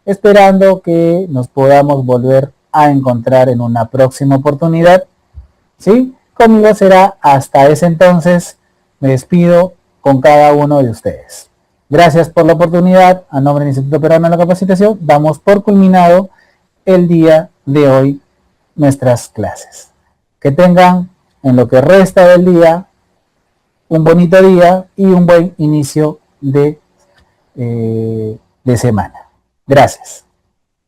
esperando que nos podamos volver a encontrar en una próxima oportunidad. ¿Sí? Conmigo será hasta ese entonces. Me despido con cada uno de ustedes. Gracias por la oportunidad. A nombre del Instituto Peruano de la Capacitación, damos por culminado el día de hoy nuestras clases. Que tengan en lo que resta del día un bonito día y un buen inicio de semana. Gracias.